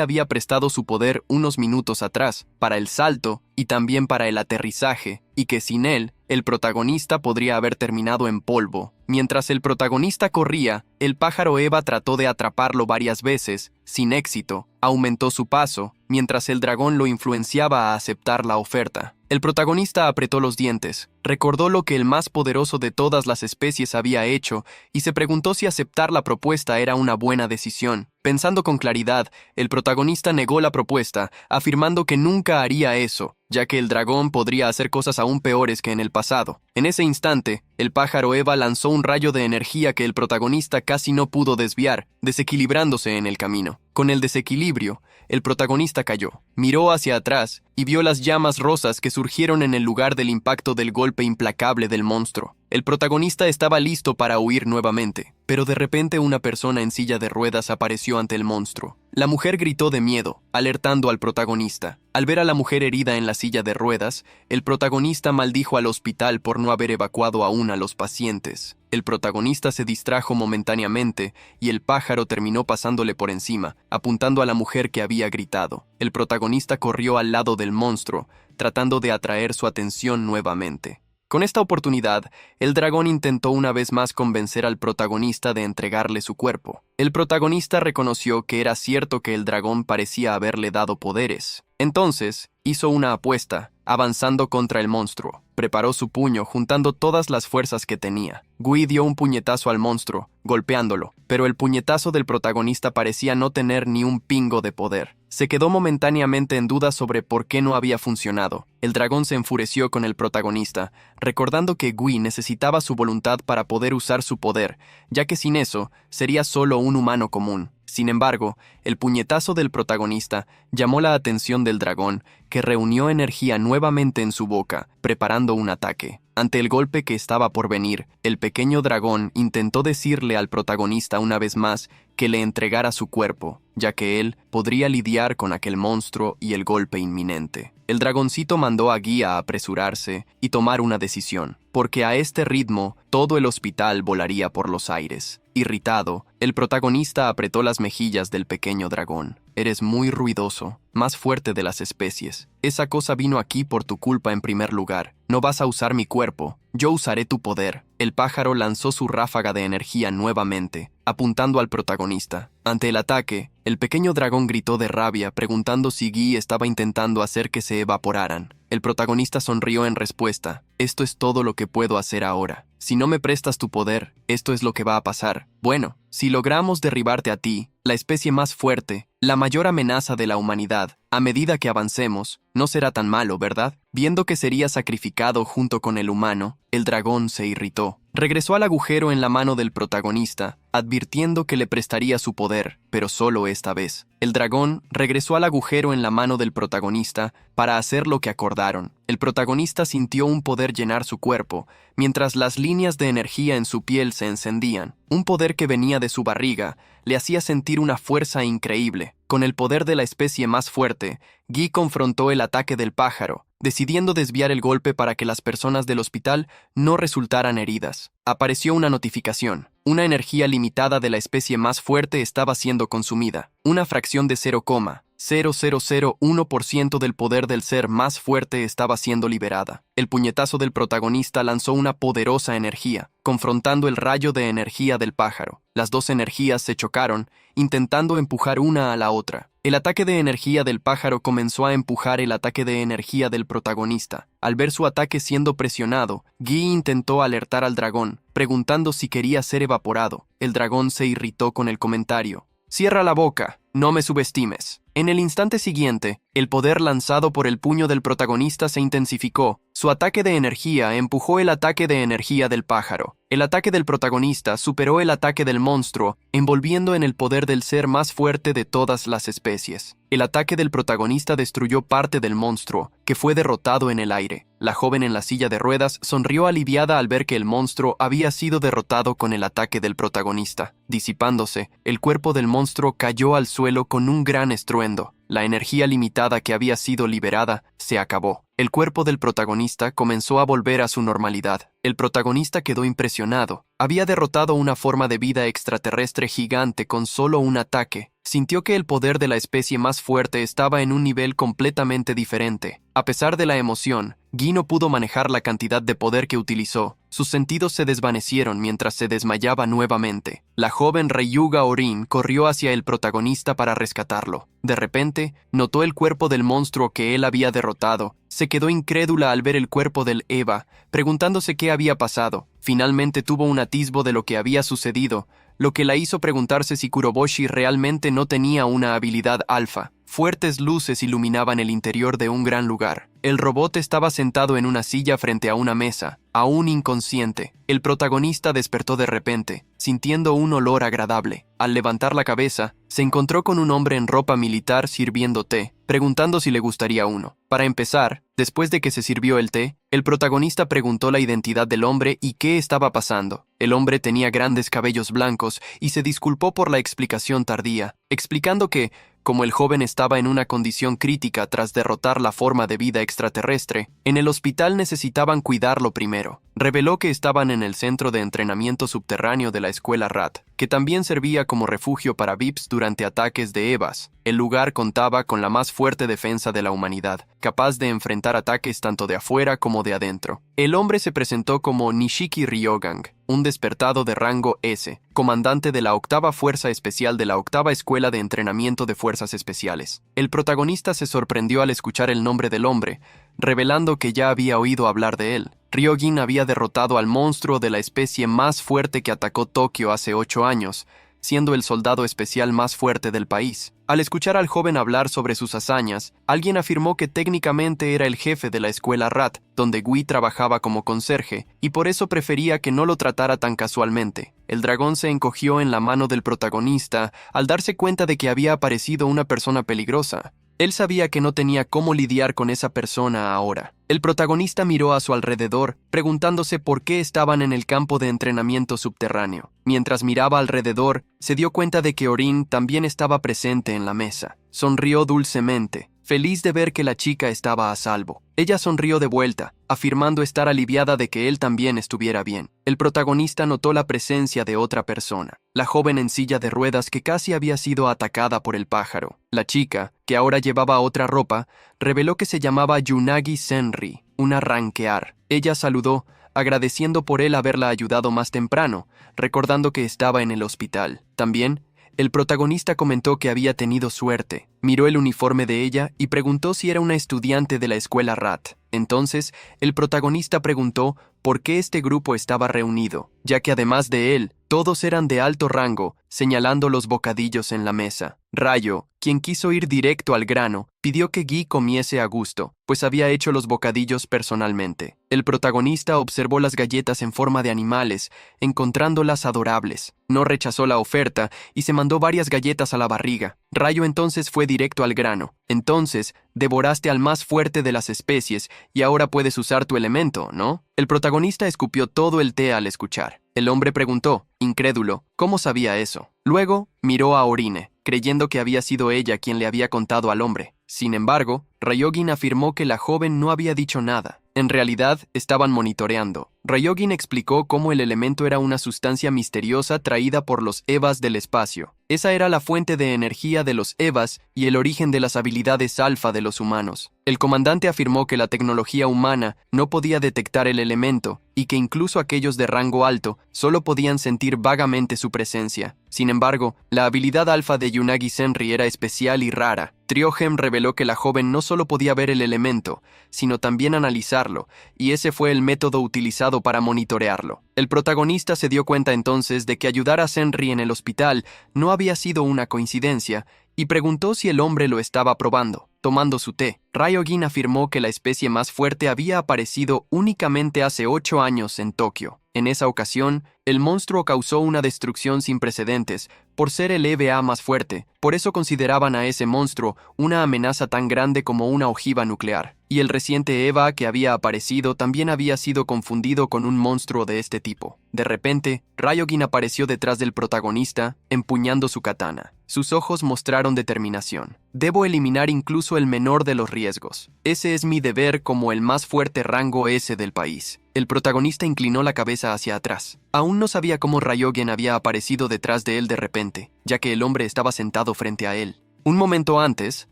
había prestado su poder unos minutos atrás, para el salto y también para el aterrizaje, y que sin él, el protagonista podría haber terminado en polvo. Mientras el protagonista corría, el pájaro Eva trató de atraparlo varias veces, sin éxito. Aumentó su paso, mientras el dragón lo influenciaba a aceptar la oferta. El protagonista apretó los dientes, recordó lo que el más poderoso de todas las especies había hecho y se preguntó si aceptar la propuesta era una buena decisión. Pensando con claridad, el protagonista negó la propuesta, afirmando que nunca haría eso, ya que el dragón podría hacer cosas aún peores que en el pasado. En ese instante, el pájaro Eva lanzó un rayo de energía que el protagonista casi no pudo desviar, desequilibrándose en el camino. Con el desequilibrio, el protagonista cayó, miró hacia atrás y vio las llamas rosas que surgieron en el lugar del impacto del golpe implacable del monstruo. El protagonista estaba listo para huir nuevamente, pero de repente una persona en silla de ruedas apareció ante el monstruo. La mujer gritó de miedo, alertando al protagonista. Al ver a la mujer herida en la silla de ruedas, el protagonista maldijo al hospital por no haber evacuado aún a los pacientes. El protagonista se distrajo momentáneamente y el pájaro terminó pasándole por encima, apuntando a la mujer que había gritado. El protagonista corrió al lado del monstruo, tratando de atraer su atención nuevamente. Con esta oportunidad, el dragón intentó una vez más convencer al protagonista de entregarle su cuerpo. El protagonista reconoció que era cierto que el dragón parecía haberle dado poderes. Entonces, Hizo una apuesta, avanzando contra el monstruo. Preparó su puño, juntando todas las fuerzas que tenía. Gui dio un puñetazo al monstruo, golpeándolo, pero el puñetazo del protagonista parecía no tener ni un pingo de poder. Se quedó momentáneamente en duda sobre por qué no había funcionado. El dragón se enfureció con el protagonista, recordando que Gui necesitaba su voluntad para poder usar su poder, ya que sin eso sería solo un humano común. Sin embargo, el puñetazo del protagonista llamó la atención del dragón, que reunió energía nuevamente en su boca, preparando un ataque. Ante el golpe que estaba por venir, el pequeño dragón intentó decirle al protagonista una vez más que le entregara su cuerpo, ya que él podría lidiar con aquel monstruo y el golpe inminente. El dragoncito mandó a Guy a apresurarse y tomar una decisión, porque a este ritmo todo el hospital volaría por los aires. Irritado, el protagonista apretó las mejillas del pequeño dragón. Eres muy ruidoso, más fuerte de las especies. Esa cosa vino aquí por tu culpa en primer lugar. No vas a usar mi cuerpo, yo usaré tu poder. El pájaro lanzó su ráfaga de energía nuevamente, apuntando al protagonista. Ante el ataque, el pequeño dragón gritó de rabia, preguntando si Guy estaba intentando hacer que se evaporaran. El protagonista sonrió en respuesta. Esto es todo lo que puedo hacer ahora. Si no me prestas tu poder, esto es lo que va a pasar. Bueno, si logramos derribarte a ti, la especie más fuerte, la mayor amenaza de la humanidad, a medida que avancemos, no será tan malo, ¿verdad? Viendo que sería sacrificado junto con el humano, el dragón se irritó. Regresó al agujero en la mano del protagonista, advirtiendo que le prestaría su poder, pero solo esta vez. El dragón regresó al agujero en la mano del protagonista para hacer lo que acordaron. El protagonista sintió un poder llenar su cuerpo, mientras las líneas de energía en su piel se encendían. Un poder que venía de su barriga le hacía sentir una fuerza increíble. Con el poder de la especie más fuerte, Guy confrontó el ataque del pájaro, decidiendo desviar el golpe para que las personas del hospital no resultaran heridas. Apareció una notificación. Una energía limitada de la especie más fuerte estaba siendo consumida. Una fracción de 0,0001% del poder del ser más fuerte estaba siendo liberada. El puñetazo del protagonista lanzó una poderosa energía, confrontando el rayo de energía del pájaro. Las dos energías se chocaron, intentando empujar una a la otra. El ataque de energía del pájaro comenzó a empujar el ataque de energía del protagonista. Al ver su ataque siendo presionado, Guy intentó alertar al dragón, preguntando si quería ser evaporado. El dragón se irritó con el comentario. «Cierra la boca, no me subestimes». En el instante siguiente, el poder lanzado por el puño del protagonista se intensificó. Su ataque de energía empujó el ataque de energía del pájaro. El ataque del protagonista superó el ataque del monstruo, envolviendo en el poder del ser más fuerte de todas las especies. El ataque del protagonista destruyó parte del monstruo, que fue derrotado en el aire. La joven en la silla de ruedas sonrió aliviada al ver que el monstruo había sido derrotado con el ataque del protagonista. Disipándose, el cuerpo del monstruo cayó al suelo con un gran estruendo. La energía limitada que había sido liberada se acabó. El cuerpo del protagonista comenzó a volver a su normalidad. El protagonista quedó impresionado. Había derrotado una forma de vida extraterrestre gigante con solo un ataque. Sintió que el poder de la especie más fuerte estaba en un nivel completamente diferente. A pesar de la emoción, Guy no pudo manejar la cantidad de poder que utilizó. Sus sentidos se desvanecieron mientras se desmayaba nuevamente. La joven Ryuga Orin corrió hacia el protagonista para rescatarlo. De repente, notó el cuerpo del monstruo que él había derrotado. Se quedó incrédula al ver el cuerpo del Eva, preguntándose qué había pasado. Finalmente tuvo un atisbo de lo que había sucedido, lo que la hizo preguntarse si Kuroboshi realmente no tenía una habilidad alfa. Fuertes luces iluminaban el interior de un gran lugar. El robot estaba sentado en una silla frente a una mesa, aún inconsciente. El protagonista despertó de repente, sintiendo un olor agradable. Al levantar la cabeza, se encontró con un hombre en ropa militar sirviendo té, preguntando si le gustaría uno. Para empezar, después de que se sirvió el té, el protagonista preguntó la identidad del hombre y qué estaba pasando. El hombre tenía grandes cabellos blancos y se disculpó por la explicación tardía, explicando que, como el joven estaba en una condición crítica tras derrotar la forma de vida extraterrestre, en el hospital necesitaban cuidarlo primero. Reveló que estaban en el centro de entrenamiento subterráneo de la escuela RAT, que también servía como refugio para VIPs durante ataques de EVAs. El lugar contaba con la más fuerte defensa de la humanidad, capaz de enfrentar ataques tanto de afuera como de adentro. El hombre se presentó como Nishiki Ryogang, un despertado de rango S, comandante de la octava Fuerza Especial de la octava Escuela de Entrenamiento de Fuerzas Especiales. El protagonista se sorprendió al escuchar el nombre del hombre, revelando que ya había oído hablar de él. Ryojin había derrotado al monstruo de la especie más fuerte que atacó Tokio hace 8 años, siendo el soldado especial más fuerte del país. Al escuchar al joven hablar sobre sus hazañas, alguien afirmó que técnicamente era el jefe de la escuela RAT, donde Gui trabajaba como conserje, y por eso prefería que no lo tratara tan casualmente. El dragón se encogió en la mano del protagonista al darse cuenta de que había aparecido una persona peligrosa. Él sabía que no tenía cómo lidiar con esa persona ahora. El protagonista miró a su alrededor, preguntándose por qué estaban en el campo de entrenamiento subterráneo. Mientras miraba alrededor, se dio cuenta de que Orin también estaba presente en la mesa. Sonrió dulcemente, feliz de ver que la chica estaba a salvo. Ella sonrió de vuelta, afirmando estar aliviada de que él también estuviera bien. El protagonista notó la presencia de otra persona, la joven en silla de ruedas que casi había sido atacada por el pájaro. La chica, que ahora llevaba otra ropa, reveló que se llamaba Yunagi Senri, una ranquear. Ella saludó, agradeciendo por él haberla ayudado más temprano, recordando que estaba en el hospital. También, el protagonista comentó que había tenido suerte. Miró el uniforme de ella y preguntó si era una estudiante de la escuela RAT. Entonces, el protagonista preguntó por qué este grupo estaba reunido, ya que además de él, todos eran de alto rango, señalando los bocadillos en la mesa. Rayo, quien quiso ir directo al grano, pidió que Gui comiese a gusto, pues había hecho los bocadillos personalmente. El protagonista observó las galletas en forma de animales, encontrándolas adorables. No rechazó la oferta y se mandó varias galletas a la barriga. Rayo entonces fue directo al grano. Entonces, devoraste al más fuerte de las especies y ahora puedes usar tu elemento, ¿no? El protagonista escupió todo el té al escuchar. El hombre preguntó, incrédulo, ¿cómo sabía eso? Luego, miró a Orine, creyendo que había sido ella quien le había contado al hombre. Sin embargo, Ryojin afirmó que la joven no había dicho nada. En realidad, estaban monitoreando. Ryojin explicó cómo el elemento era una sustancia misteriosa traída por los Evas del espacio. Esa era la fuente de energía de los Evas y el origen de las habilidades alfa de los humanos. El comandante afirmó que la tecnología humana no podía detectar el elemento y que incluso aquellos de rango alto solo podían sentir vagamente su presencia. Sin embargo, la habilidad alfa de Yunagi Senri era especial y rara. Triojem reveló que la joven no solo podía ver el elemento, sino también analizarlo, y ese fue el método utilizado para monitorearlo. El protagonista se dio cuenta entonces de que ayudar a Senri en el hospital no había sido una coincidencia, y preguntó si el hombre lo estaba probando. Tomando su té, Ryojin afirmó que la especie más fuerte había aparecido únicamente hace 8 años en Tokio. En esa ocasión, el monstruo causó una destrucción sin precedentes por ser el EVA más fuerte. Por eso consideraban a ese monstruo una amenaza tan grande como una ojiva nuclear. Y el reciente EVA que había aparecido también había sido confundido con un monstruo de este tipo. De repente, Ryojin apareció detrás del protagonista, empuñando su katana. Sus ojos mostraron determinación. Debo eliminar incluso el menor de los riesgos. Ese es mi deber como el más fuerte rango S del país. El protagonista inclinó la cabeza hacia atrás. Aún no sabía cómo Ryojin había aparecido detrás de él de repente, ya que el hombre estaba sentado frente a él. Un momento antes,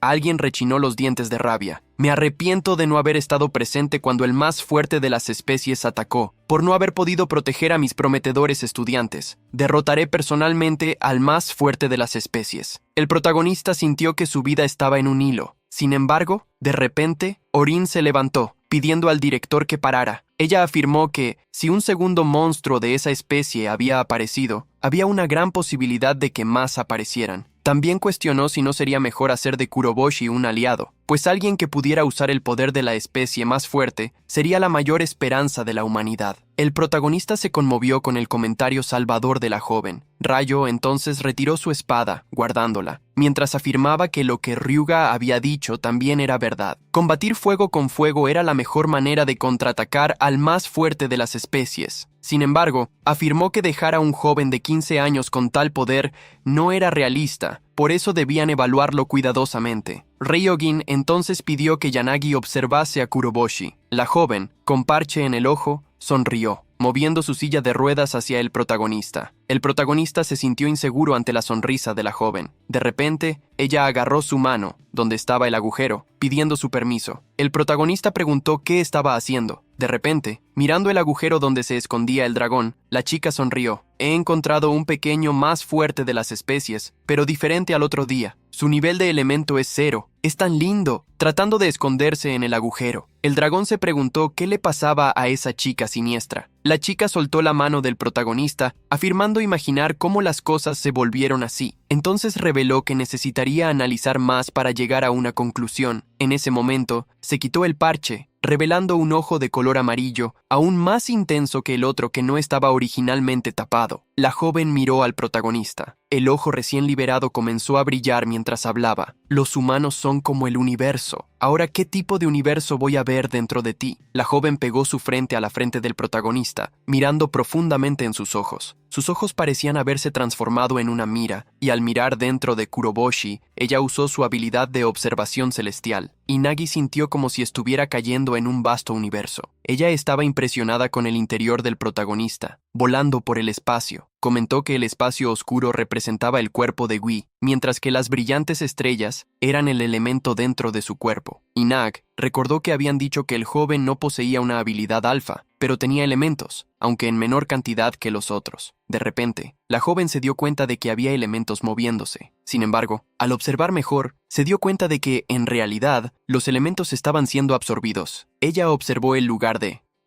alguien rechinó los dientes de rabia. Me arrepiento de no haber estado presente cuando el más fuerte de las especies atacó, por no haber podido proteger a mis prometedores estudiantes. Derrotaré personalmente al más fuerte de las especies. El protagonista sintió que su vida estaba en un hilo. Sin embargo, de repente, Orin se levantó, pidiendo al director que parara. Ella afirmó que, si un segundo monstruo de esa especie había aparecido, había una gran posibilidad de que más aparecieran. También cuestionó si no sería mejor hacer de Kuroboshi un aliado, pues alguien que pudiera usar el poder de la especie más fuerte sería la mayor esperanza de la humanidad. El protagonista se conmovió con el comentario salvador de la joven. Rayo entonces retiró su espada, guardándola, mientras afirmaba que lo que Ryuga había dicho también era verdad. Combatir fuego con fuego era la mejor manera de contraatacar al más fuerte de las especies. Sin embargo, afirmó que dejar a un joven de 15 años con tal poder no era realista, por eso debían evaluarlo cuidadosamente. Ryojin entonces pidió que Yanagi observase a Kuroboshi. La joven, con parche en el ojo, sonrió, moviendo su silla de ruedas hacia el protagonista. El protagonista se sintió inseguro ante la sonrisa de la joven. De repente, ella agarró su mano, donde estaba el agujero, pidiendo su permiso. El protagonista preguntó qué estaba haciendo. De repente, mirando el agujero donde se escondía el dragón, la chica sonrió. He encontrado un pequeño más fuerte de las especies, pero diferente al otro día. Su nivel de elemento es 0. Es tan lindo, tratando de esconderse en el agujero. El dragón se preguntó qué le pasaba a esa chica siniestra. La chica soltó la mano del protagonista, afirmando imaginar cómo las cosas se volvieron así. Entonces reveló que necesitaría analizar más para llegar a una conclusión. En ese momento, se quitó el parche, revelando un ojo de color amarillo, aún más intenso que el otro que no estaba originalmente tapado. La joven miró al protagonista. El ojo recién liberado comenzó a brillar mientras hablaba. Los humanos son como el universo. Ahora, ¿qué tipo de universo voy a ver dentro de ti? La joven pegó su frente a la frente del protagonista, mirando profundamente en sus ojos. Sus ojos parecían haberse transformado en una mira, y al mirar dentro de Kuroboshi, ella usó su habilidad de observación celestial. Inagi sintió como si estuviera cayendo en un vasto universo. Ella estaba impresionada con el interior del protagonista, volando por el espacio. Comentó que el espacio oscuro representaba el cuerpo de Gui, mientras que las brillantes estrellas eran el elemento dentro de su cuerpo. Inag recordó que habían dicho que el joven no poseía una habilidad alfa, pero tenía elementos, aunque en menor cantidad que los otros. De repente, la joven se dio cuenta de que había elementos moviéndose. Sin embargo, al observar mejor, se dio cuenta de que, en realidad, los elementos estaban siendo absorbidos. Ella observó el lugar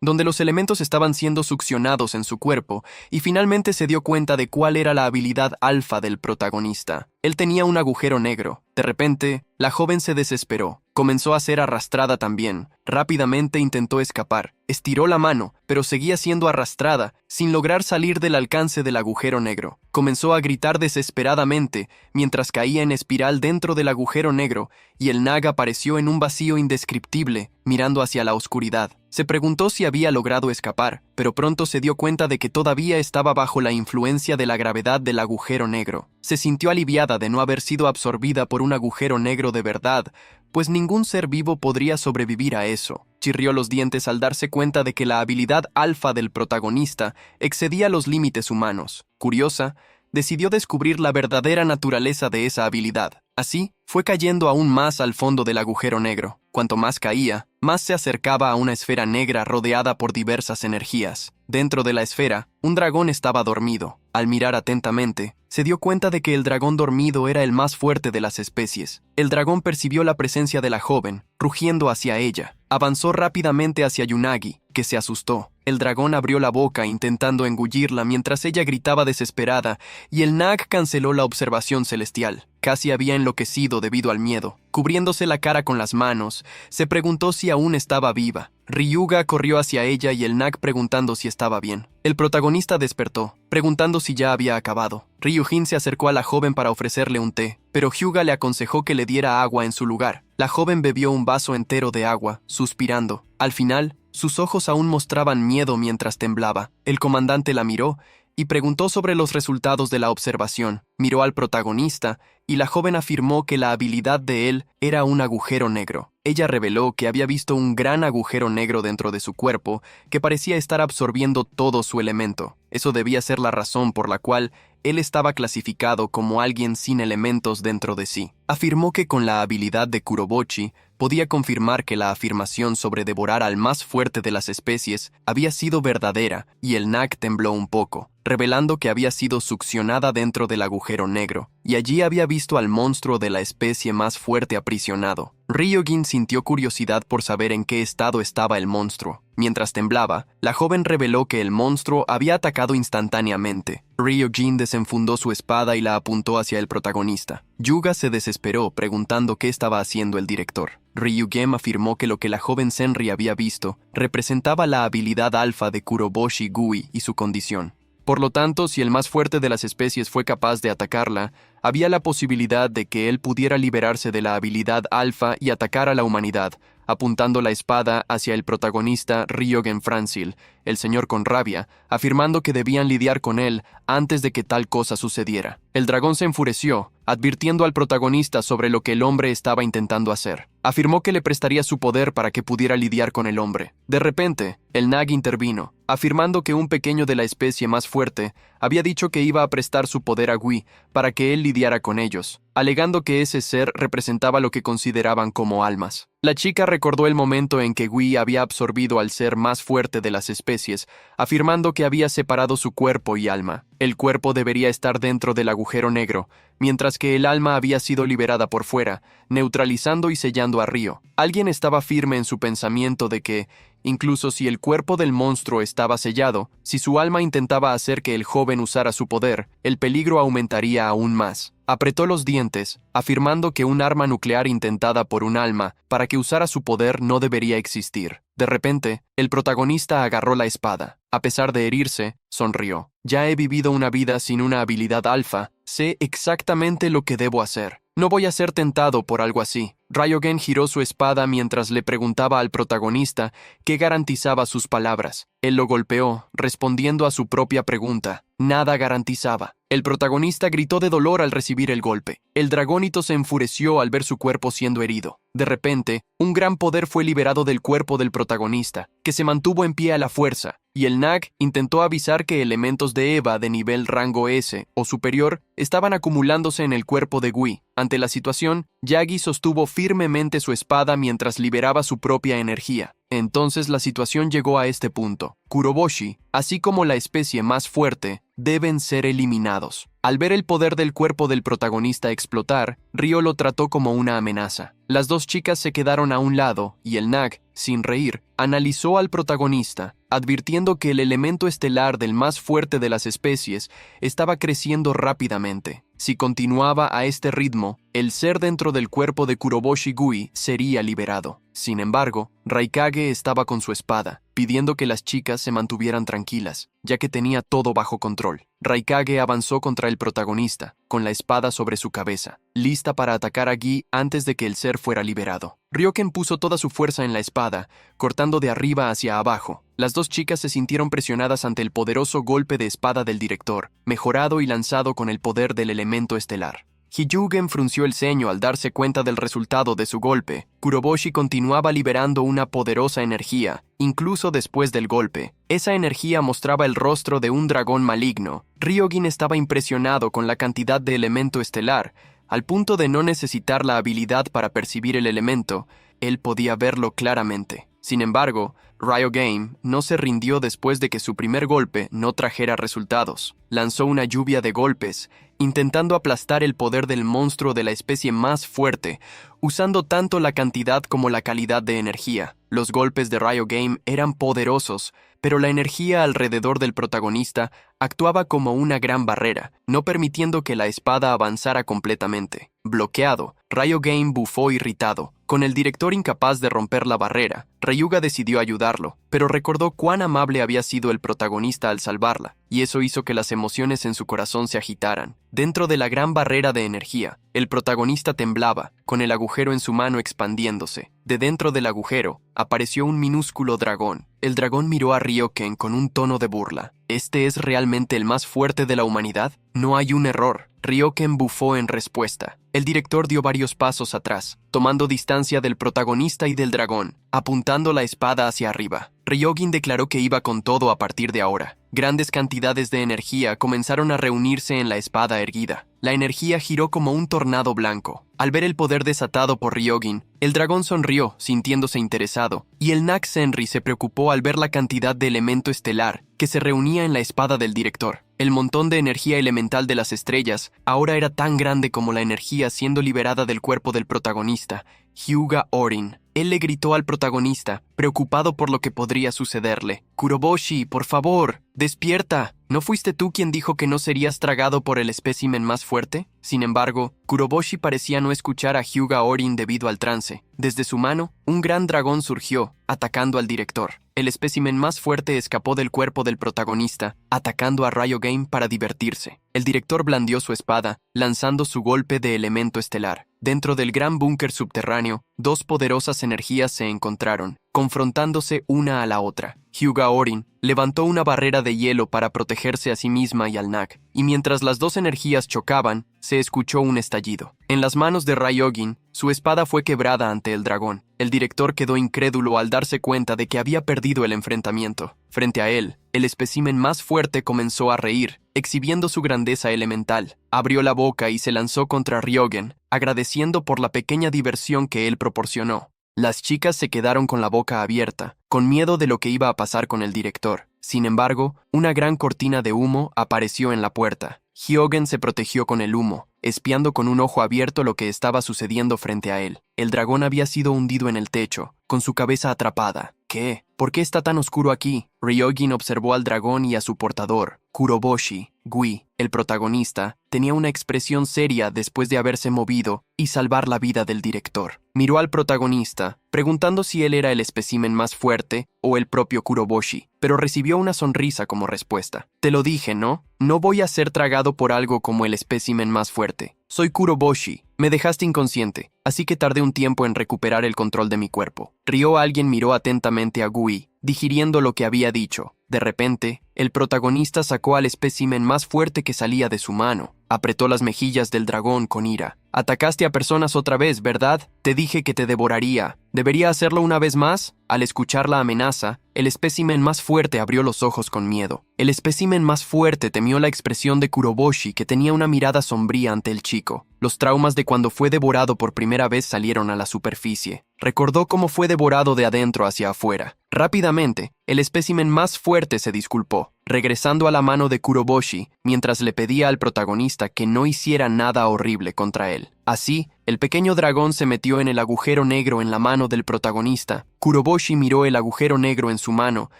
donde los elementos estaban siendo succionados en su cuerpo, y finalmente se dio cuenta de cuál era la habilidad alfa del protagonista. Él tenía un agujero negro. De repente, la joven se desesperó. Comenzó a ser arrastrada también. Rápidamente intentó escapar. Estiró la mano, pero seguía siendo arrastrada, sin lograr salir del alcance del agujero negro. Comenzó a gritar desesperadamente, mientras caía en espiral dentro del agujero negro, y el Nag apareció en un vacío indescriptible, mirando hacia la oscuridad. Se preguntó si había logrado escapar, pero pronto se dio cuenta de que todavía estaba bajo la influencia de la gravedad del agujero negro. Se sintió aliviada de no haber sido absorbida por un agujero negro de verdad, pues ningún ser vivo podría sobrevivir a eso. Chirrió los dientes al darse cuenta de que la habilidad alfa del protagonista excedía los límites humanos. Curiosa, decidió descubrir la verdadera naturaleza de esa habilidad. Así, fue cayendo aún más al fondo del agujero negro. Cuanto más caía, más se acercaba a una esfera negra rodeada por diversas energías. Dentro de la esfera, un dragón estaba dormido. Al mirar atentamente, se dio cuenta de que el dragón dormido era el más fuerte de las especies. El dragón percibió la presencia de la joven, rugiendo hacia ella. Avanzó rápidamente hacia Yunagi, que se asustó. El dragón abrió la boca intentando engullirla mientras ella gritaba desesperada, y el Nag canceló la observación celestial. Casi había enloquecido debido al miedo. Cubriéndose la cara con las manos, se preguntó si aún estaba viva. Ryuga corrió hacia ella y el Nag preguntando si estaba bien. El protagonista despertó, preguntando si ya había acabado. Ryujin se acercó a la joven para ofrecerle un té, pero Hyuga le aconsejó que le diera agua en su lugar. La joven bebió un vaso entero de agua, suspirando. Al final, sus ojos aún mostraban miedo mientras temblaba. El comandante la miró y preguntó sobre los resultados de la observación. Miró al protagonista y la joven afirmó que la habilidad de él era un agujero negro. Ella reveló que había visto un gran agujero negro dentro de su cuerpo que parecía estar absorbiendo todo su elemento. Eso debía ser la razón por la cual él estaba clasificado como alguien sin elementos dentro de sí. Afirmó que con la habilidad de Kurobochi podía confirmar que la afirmación sobre devorar al más fuerte de las especies había sido verdadera, y el Nag tembló un poco, revelando que había sido succionada dentro del agujero negro, y allí había visto al monstruo de la especie más fuerte aprisionado. Ryujin sintió curiosidad por saber en qué estado estaba el monstruo. Mientras temblaba, la joven reveló que el monstruo había atacado instantáneamente. Ryujin desenfundó su espada y la apuntó hacia el protagonista. Yuga se desesperó, preguntando qué estaba haciendo el director. Ryugem afirmó que lo que la joven Senri había visto representaba la habilidad alfa de Kuroboshi Gui y su condición. Por lo tanto, si el más fuerte de las especies fue capaz de atacarla, había la posibilidad de que él pudiera liberarse de la habilidad alfa y atacar a la humanidad, apuntando la espada hacia el protagonista Ryogen Franzil, el señor con rabia, afirmando que debían lidiar con él antes de que tal cosa sucediera. El dragón se enfureció, advirtiendo al protagonista sobre lo que el hombre estaba intentando hacer. Afirmó que le prestaría su poder para que pudiera lidiar con el hombre. De repente, el Nag intervino, afirmando que un pequeño de la especie más fuerte había dicho que iba a prestar su poder a Gui para que él lidiara con ellos, alegando que ese ser representaba lo que consideraban como almas. La chica recordó el momento en que Gui había absorbido al ser más fuerte de las especies, afirmando que había separado su cuerpo y alma. El cuerpo debería estar dentro del agujero negro, mientras que el alma había sido liberada por fuera, neutralizando y sellando a Ryo. Alguien estaba firme en su pensamiento de que, incluso si el cuerpo del monstruo estaba sellado, si su alma intentaba hacer que el joven usara su poder, el peligro aumentaría aún más. Apretó los dientes, afirmando que un arma nuclear intentada por un alma para que usara su poder no debería existir. De repente, el protagonista agarró la espada. A pesar de herirse, sonrió. Ya he vivido una vida sin una habilidad alfa. Sé exactamente lo que debo hacer. No voy a ser tentado por algo así. Ryogen giró su espada mientras le preguntaba al protagonista qué garantizaba sus palabras. Él lo golpeó, respondiendo a su propia pregunta. Nada garantizaba. El protagonista gritó de dolor al recibir el golpe. El dragónito se enfureció al ver su cuerpo siendo herido. De repente, un gran poder fue liberado del cuerpo del protagonista, que se mantuvo en pie a la fuerza, y el Nag intentó avisar que elementos de Eva de nivel rango S o superior estaban acumulándose en el cuerpo de Gui. Ante la situación, Yagi sostuvo firmemente su espada mientras liberaba su propia energía. Entonces la situación llegó a este punto. Kuroboshi, así como la especie más fuerte, deben ser eliminados. Al ver el poder del cuerpo del protagonista explotar, Ryo lo trató como una amenaza. Las dos chicas se quedaron a un lado y el Nag, sin reír, analizó al protagonista, advirtiendo que el elemento estelar del más fuerte de las especies estaba creciendo rápidamente. Si continuaba a este ritmo, el ser dentro del cuerpo de Kuroboshi Gui sería liberado. Sin embargo, Raikage estaba con su espada, pidiendo que las chicas se mantuvieran tranquilas, ya que tenía todo bajo control. Raikage avanzó contra el protagonista, con la espada sobre su cabeza, lista para atacar a Gui antes de que el ser fuera liberado. Ryoken puso toda su fuerza en la espada, cortando de arriba hacia abajo. Las dos chicas se sintieron presionadas ante el poderoso golpe de espada del director, mejorado y lanzado con el poder del elemento estelar. Hyugen frunció el ceño al darse cuenta del resultado de su golpe. Kuroboshi continuaba liberando una poderosa energía, incluso después del golpe. Esa energía mostraba el rostro de un dragón maligno. Ryogin estaba impresionado con la cantidad de elemento estelar, al punto de no necesitar la habilidad para percibir el elemento. Él podía verlo claramente. Sin embargo, Ryogame no se rindió después de que su primer golpe no trajera resultados. Lanzó una lluvia de golpes, intentando aplastar el poder del monstruo de la especie más fuerte, usando tanto la cantidad como la calidad de energía. Los golpes de Ryogame eran poderosos, pero la energía alrededor del protagonista actuaba como una gran barrera, no permitiendo que la espada avanzara completamente. Bloqueado, Ryogame bufó irritado. Con el director incapaz de romper la barrera, Ryuga decidió ayudarlo, pero recordó cuán amable había sido el protagonista al salvarla, y eso hizo que las emociones en su corazón se agitaran. Dentro de la gran barrera de energía, el protagonista temblaba, con el agujero en su mano expandiéndose. De dentro del agujero, apareció un minúsculo dragón. El dragón miró a Ryoken con un tono de burla. ¿Este es realmente el más fuerte de la humanidad? No hay un error. Ryoken bufó en respuesta. El director dio varios pasos atrás, tomando distancia del protagonista y del dragón, apuntando la espada hacia arriba. Ryogin declaró que iba con todo a partir de ahora. Grandes cantidades de energía comenzaron a reunirse en la espada erguida. La energía giró como un tornado blanco. Al ver el poder desatado por Ryogin, el dragón sonrió, sintiéndose interesado, y el Nag Senri se preocupó al ver la cantidad de elemento estelar que se reunía en la espada del director. El montón de energía elemental de las estrellas ahora era tan grande como la energía siendo liberada del cuerpo del protagonista, Hyuga Orin. Él le gritó al protagonista, preocupado por lo que podría sucederle. «Kuroboshi, por favor, despierta. ¿No fuiste tú quien dijo que no serías tragado por el espécimen más fuerte?» Sin embargo, Kuroboshi parecía no escuchar a Hyuga Orin debido al trance. Desde su mano, un gran dragón surgió, atacando al director. El espécimen más fuerte escapó del cuerpo del protagonista, atacando a Ryogame para divertirse. El director blandió su espada, lanzando su golpe de elemento estelar. Dentro del gran búnker subterráneo, dos poderosas energías se encontraron. confrontándose una a la otra. Hyuga Orin levantó una barrera de hielo para protegerse a sí misma y al Nag, y mientras las dos energías chocaban, se escuchó un estallido. En las manos de Ryojin, su espada fue quebrada ante el dragón. El director quedó incrédulo al darse cuenta de que había perdido el enfrentamiento. Frente a él, el espécimen más fuerte comenzó a reír, exhibiendo su grandeza elemental. Abrió la boca y se lanzó contra Ryojin, agradeciendo por la pequeña diversión que él proporcionó. Las chicas se quedaron con la boca abierta, con miedo de lo que iba a pasar con el director. Sin embargo, una gran cortina de humo apareció en la puerta. Hyojin se protegió con el humo, espiando con un ojo abierto lo que estaba sucediendo frente a él. El dragón había sido hundido en el techo, con su cabeza atrapada. ¿Qué? ¿Por qué está tan oscuro aquí? Ryojin observó al dragón y a su portador, Kuroboshi. Gui, el protagonista, tenía una expresión seria después de haberse movido y salvar la vida del director. Miró al protagonista, preguntando si él era el espécimen más fuerte o el propio Kuroboshi, pero recibió una sonrisa como respuesta. Te lo dije, ¿no? No voy a ser tragado por algo como el espécimen más fuerte. Soy Kuroboshi. Me dejaste inconsciente, así que tardé un tiempo en recuperar el control de mi cuerpo. Alguien miró atentamente a Gui, digiriendo lo que había dicho. De repente, el protagonista sacó al espécimen más fuerte que salía de su mano. Apretó las mejillas del dragón con ira. Atacaste a personas otra vez, ¿verdad? Te dije que te devoraría. ¿Debería hacerlo una vez más? Al escuchar la amenaza, el espécimen más fuerte abrió los ojos con miedo. El espécimen más fuerte temió la expresión de Kuroboshi, que tenía una mirada sombría ante el chico. Los traumas de cuando fue devorado por primera vez salieron a la superficie. Recordó cómo fue devorado de adentro hacia afuera. Rápidamente, el espécimen más fuerte se disculpó, regresando a la mano de Kuroboshi mientras le pedía al protagonista que no hiciera nada horrible contra él. Así, el pequeño dragón se metió en el agujero negro en la mano del protagonista. Kuroboshi miró el agujero negro en su mano,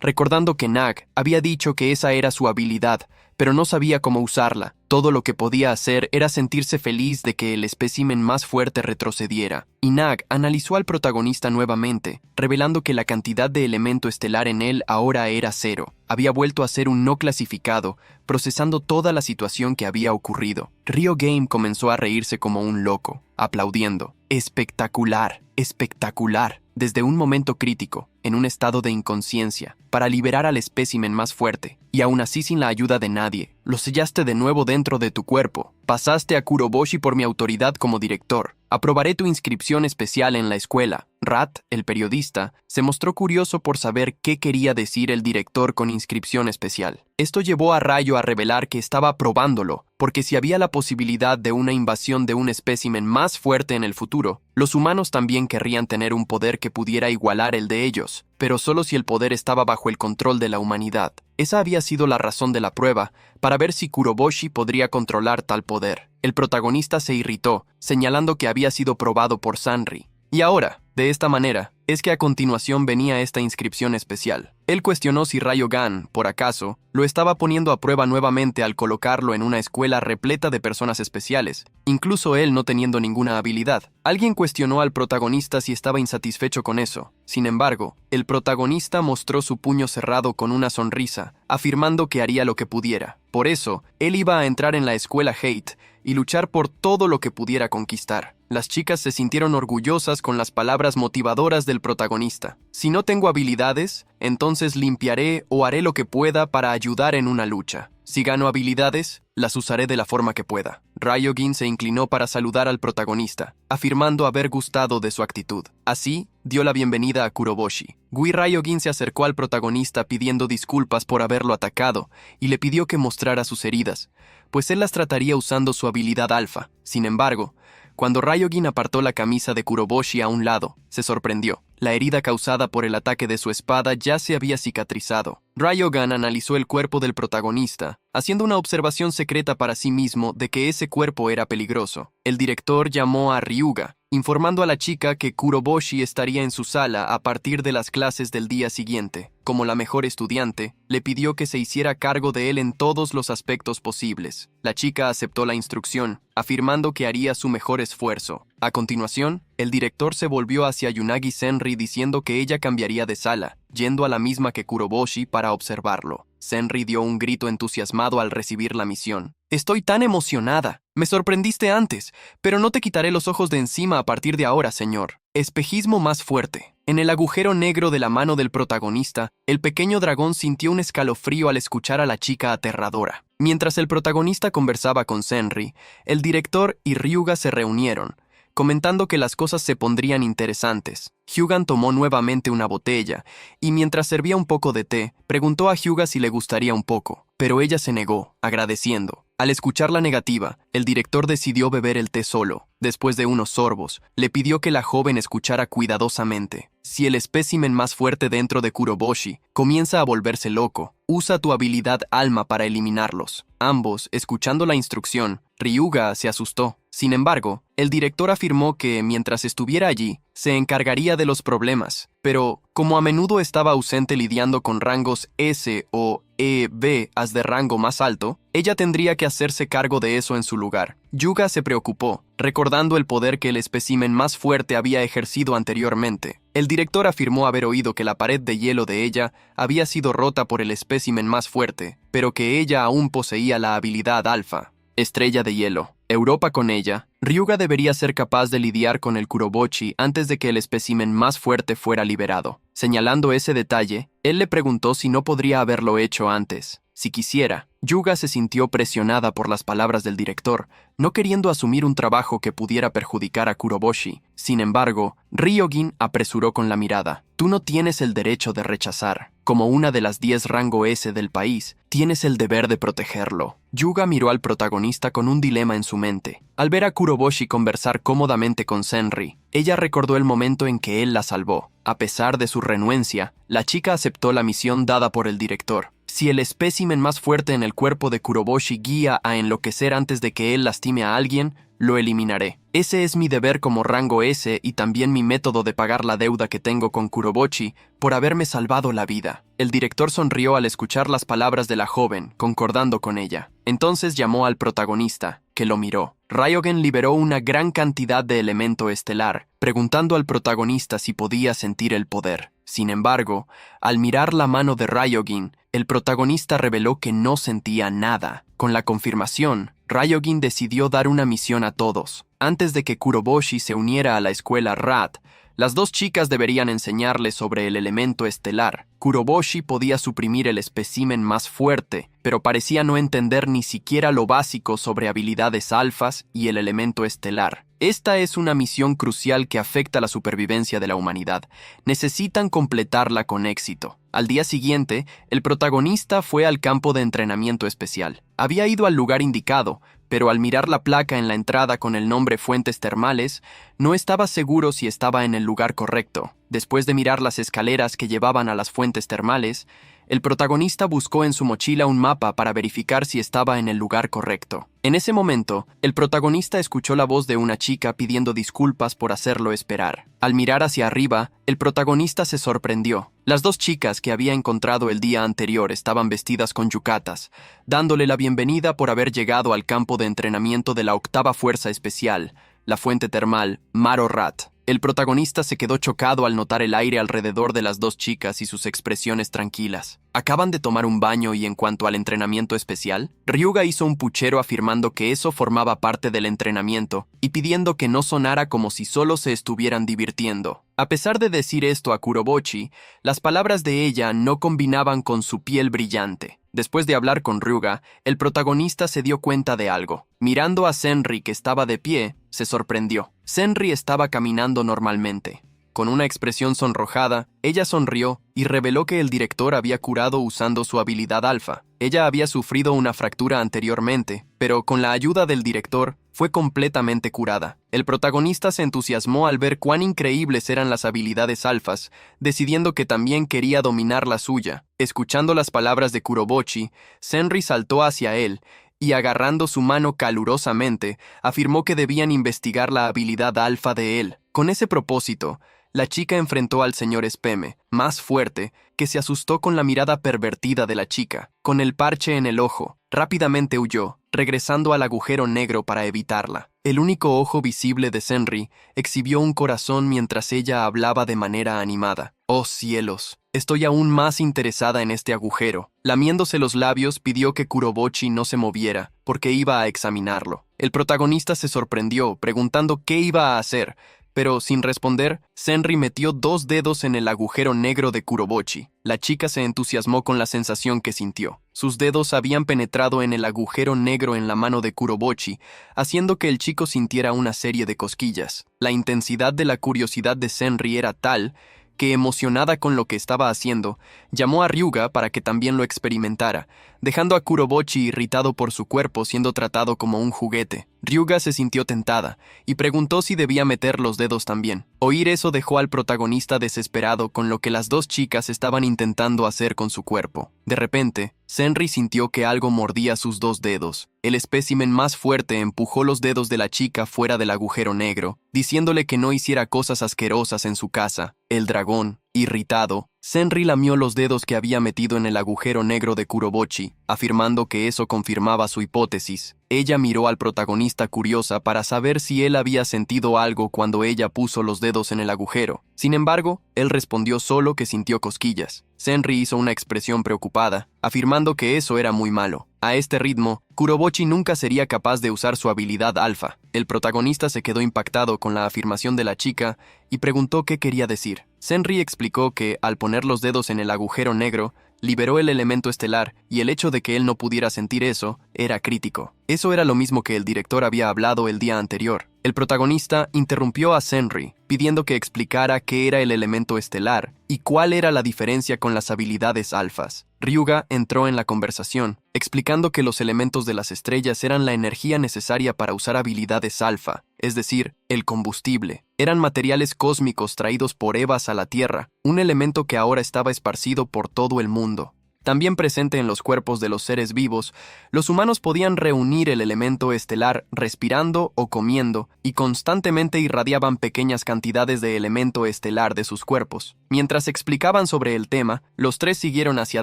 recordando que Nag había dicho que esa era su habilidad, pero no sabía cómo usarla. Todo lo que podía hacer era sentirse feliz de que el espécimen más fuerte retrocediera. Y Nag analizó al protagonista nuevamente, revelando que la cantidad de elemento estelar en él ahora era 0. Había vuelto a ser un no clasificado, procesando toda la situación que había ocurrido. Ryojin comenzó a reírse como un loco, aplaudiendo. ¡Espectacular! ¡Espectacular! Desde un momento crítico, en un estado de inconsciencia, para liberar al espécimen más fuerte, y aún así sin la ayuda de nadie, lo sellaste de nuevo dentro de tu cuerpo. Pasaste a Kuroboshi por mi autoridad como director. Aprobaré tu inscripción especial en la escuela. Rat, el periodista, se mostró curioso por saber qué quería decir el director con inscripción especial. Esto llevó a Rayo a revelar que estaba aprobándolo, porque si había la posibilidad de una invasión de un espécimen más fuerte en el futuro, los humanos también querrían tener un poder que pudiera igualar el de ellos, pero solo si el poder estaba bajo el control de la humanidad. Esa había sido la razón de la prueba, para ver si Kuroboshi podría controlar tal poder. El protagonista se irritó, señalando que había sido probado por Sanri. Y ahora, de esta manera, es que a continuación venía esta inscripción especial. Él cuestionó si Ryojin, por acaso, lo estaba poniendo a prueba nuevamente al colocarlo en una escuela repleta de personas especiales, incluso él no teniendo ninguna habilidad. Alguien cuestionó al protagonista si estaba insatisfecho con eso. Sin embargo, el protagonista mostró su puño cerrado con una sonrisa, afirmando que haría lo que pudiera. Por eso, él iba a entrar en la escuela Hate y luchar por todo lo que pudiera conquistar. Las chicas se sintieron orgullosas con las palabras motivadoras del protagonista. Si no tengo habilidades, entonces limpiaré o haré lo que pueda para ayudar en una lucha. Si gano habilidades, las usaré de la forma que pueda. Ryojin se inclinó para saludar al protagonista, afirmando haber gustado de su actitud. Así, dio la bienvenida a Kuroboshi. Ryojin se acercó al protagonista pidiendo disculpas por haberlo atacado y le pidió que mostrara sus heridas, pues él las trataría usando su habilidad alfa. Sin embargo, cuando Ryojin apartó la camisa de Kuroboshi a un lado, se sorprendió. La herida causada por el ataque de su espada ya se había cicatrizado. Ryojin analizó el cuerpo del protagonista, haciendo una observación secreta para sí mismo de que ese cuerpo era peligroso. El director llamó a Ryuga, informando a la chica que Kuroboshi estaría en su sala a partir de las clases del día siguiente. Como la mejor estudiante, le pidió que se hiciera cargo de él en todos los aspectos posibles. La chica aceptó la instrucción, afirmando que haría su mejor esfuerzo. A continuación, el director se volvió hacia Yunagi Senri diciendo que ella cambiaría de sala, yendo a la misma que Kuroboshi para observarlo. Senri dio un grito entusiasmado al recibir la misión. «Estoy tan emocionada. Me sorprendiste antes, pero no te quitaré los ojos de encima a partir de ahora, señor. Espejismo más fuerte. En el agujero negro de la mano del protagonista, el pequeño dragón sintió un escalofrío al escuchar a la chica aterradora. Mientras el protagonista conversaba con Senri, el director y Ryuga se reunieron, comentando que las cosas se pondrían interesantes. Hyugan tomó nuevamente una botella, y mientras servía un poco de té, preguntó a Hyuga si le gustaría un poco, pero ella se negó, agradeciendo. Al escuchar la negativa, el director decidió beber el té solo. Después de unos sorbos, le pidió que la joven escuchara cuidadosamente. Si el espécimen más fuerte dentro de Kuroboshi comienza a volverse loco, usa tu habilidad alma para eliminarlos. Ambos, escuchando la instrucción, Ryuga se asustó. Sin embargo, el director afirmó que, mientras estuviera allí, se encargaría de los problemas, pero, como a menudo estaba ausente lidiando con rangos S o EB as de rango más alto, ella tendría que hacerse cargo de eso en su lugar. Hyuga se preocupó, recordando el poder que el espécimen más fuerte había ejercido anteriormente. El director afirmó haber oído que la pared de hielo de ella había sido rota por el espécimen más fuerte, pero que ella aún poseía la habilidad alfa. Estrella de hielo. Europa con ella. Ryuga debería ser capaz de lidiar con el Kurobochi antes de que el espécimen más fuerte fuera liberado. Señalando ese detalle, él le preguntó si no podría haberlo hecho antes. Si quisiera. Hyuga se sintió presionada por las palabras del director, no queriendo asumir un trabajo que pudiera perjudicar a Kuroboshi. Sin embargo, Ryogin apresuró con la mirada. Tú no tienes el derecho de rechazar. Como una de las 10 rango S del país, tienes el deber de protegerlo. Hyuga miró al protagonista con un dilema en su mente. Al ver a Kuroboshi conversar cómodamente con Senri, ella recordó el momento en que él la salvó. A pesar de su renuencia, la chica aceptó la misión dada por el director. Si el espécimen más fuerte en el cuerpo de Kuroboshi guía a enloquecer antes de que él lastime a alguien, lo eliminaré. Ese es mi deber como rango S y también mi método de pagar la deuda que tengo con Kuroboshi por haberme salvado la vida. El director sonrió al escuchar las palabras de la joven, concordando con ella. Entonces llamó al protagonista, que lo miró. Ryogen liberó una gran cantidad de elemento estelar, preguntando al protagonista si podía sentir el poder. Sin embargo, al mirar la mano de Ryogen, el protagonista reveló que no sentía nada. Con la confirmación, Ryogen decidió dar una misión a todos. Antes de que Kuroboshi se uniera a la escuela RAT, las dos chicas deberían enseñarle sobre el elemento estelar. Kuroboshi podía suprimir el espécimen más fuerte, pero parecía no entender ni siquiera lo básico sobre habilidades alfas y el elemento estelar. Esta es una misión crucial que afecta la supervivencia de la humanidad. Necesitan completarla con éxito. Al día siguiente, el protagonista fue al campo de entrenamiento especial. Había ido al lugar indicado, pero al mirar la placa en la entrada con el nombre Fuentes Termales, no estaba seguro si estaba en el lugar correcto. Después de mirar las escaleras que llevaban a las fuentes termales, el protagonista buscó en su mochila un mapa para verificar si estaba en el lugar correcto. En ese momento, el protagonista escuchó la voz de una chica pidiendo disculpas por hacerlo esperar. Al mirar hacia arriba, el protagonista se sorprendió. Las dos chicas que había encontrado el día anterior estaban vestidas con yucatas, dándole la bienvenida por haber llegado al campo de entrenamiento de la 8ª Fuerza Especial, la fuente termal Maro Rat. El protagonista se quedó chocado al notar el aire alrededor de las dos chicas y sus expresiones tranquilas. ¿Acaban de tomar un baño y en cuanto al entrenamiento especial? Ryuga hizo un puchero afirmando que eso formaba parte del entrenamiento y pidiendo que no sonara como si solo se estuvieran divirtiendo. A pesar de decir esto a Kurobochi, las palabras de ella no combinaban con su piel brillante. Después de hablar con Ryuga, el protagonista se dio cuenta de algo. Mirando a Senri, que estaba de pie, se sorprendió. Senri estaba caminando normalmente. Con una expresión sonrojada, ella sonrió y reveló que el director había curado usando su habilidad alfa. Ella había sufrido una fractura anteriormente, pero con la ayuda del director, fue completamente curada. El protagonista se entusiasmó al ver cuán increíbles eran las habilidades alfas, decidiendo que también quería dominar la suya. Escuchando las palabras de Kurobochi, Senri saltó hacia él y, agarrando su mano calurosamente, afirmó que debían investigar la habilidad alfa de él. Con ese propósito, la chica enfrentó al señor Speme, más fuerte, que se asustó con la mirada pervertida de la chica. Con el parche en el ojo, rápidamente huyó, regresando al agujero negro para evitarla. El único ojo visible de Senri exhibió un corazón mientras ella hablaba de manera animada. ¡Oh cielos! Estoy aún más interesada en este agujero. Lamiéndose los labios, pidió que Kurobochi no se moviera, porque iba a examinarlo. El protagonista se sorprendió, preguntando qué iba a hacer, pero sin responder, Senri metió 2 dedos en el agujero negro de Kurobochi. La chica se entusiasmó con la sensación que sintió. Sus dedos habían penetrado en el agujero negro en la mano de Kurobochi, haciendo que el chico sintiera una serie de cosquillas. La intensidad de la curiosidad de Senri era tal que, emocionada con lo que estaba haciendo, llamó a Ryuga para que también lo experimentara, dejando a Kurobochi irritado por su cuerpo siendo tratado como un juguete. Ryuga se sintió tentada y preguntó si debía meter los dedos también. Oír eso dejó al protagonista desesperado con lo que las 2 chicas estaban intentando hacer con su cuerpo. De repente, Senri sintió que algo mordía sus 2 dedos. El espécimen más fuerte empujó los dedos de la chica fuera del agujero negro, diciéndole que no hiciera cosas asquerosas en su casa. El dragón, irritado, Senri lamió los dedos que había metido en el agujero negro de Kurobochi, afirmando que eso confirmaba su hipótesis. Ella miró al protagonista curiosa para saber si él había sentido algo cuando ella puso los dedos en el agujero. Sin embargo, él respondió solo que sintió cosquillas. Senri hizo una expresión preocupada, afirmando que eso era muy malo. A este ritmo, Kurobochi nunca sería capaz de usar su habilidad alfa. El protagonista se quedó impactado con la afirmación de la chica y preguntó qué quería decir. Senri explicó que, al poner los dedos en el agujero negro, liberó el elemento estelar y el hecho de que él no pudiera sentir eso era crítico. Eso era lo mismo que el director había hablado el día anterior. El protagonista interrumpió a Senri, pidiendo que explicara qué era el elemento estelar y cuál era la diferencia con las habilidades alfas. Ryuga entró en la conversación, explicando que los elementos de las estrellas eran la energía necesaria para usar habilidades alfa, es decir, el combustible. Eran materiales cósmicos traídos por Evas a la Tierra, un elemento que ahora estaba esparcido por todo el mundo. También presente en los cuerpos de los seres vivos, los humanos podían reunir el elemento estelar respirando o comiendo y constantemente irradiaban pequeñas cantidades de elemento estelar de sus cuerpos. Mientras explicaban sobre el tema, los 3 siguieron hacia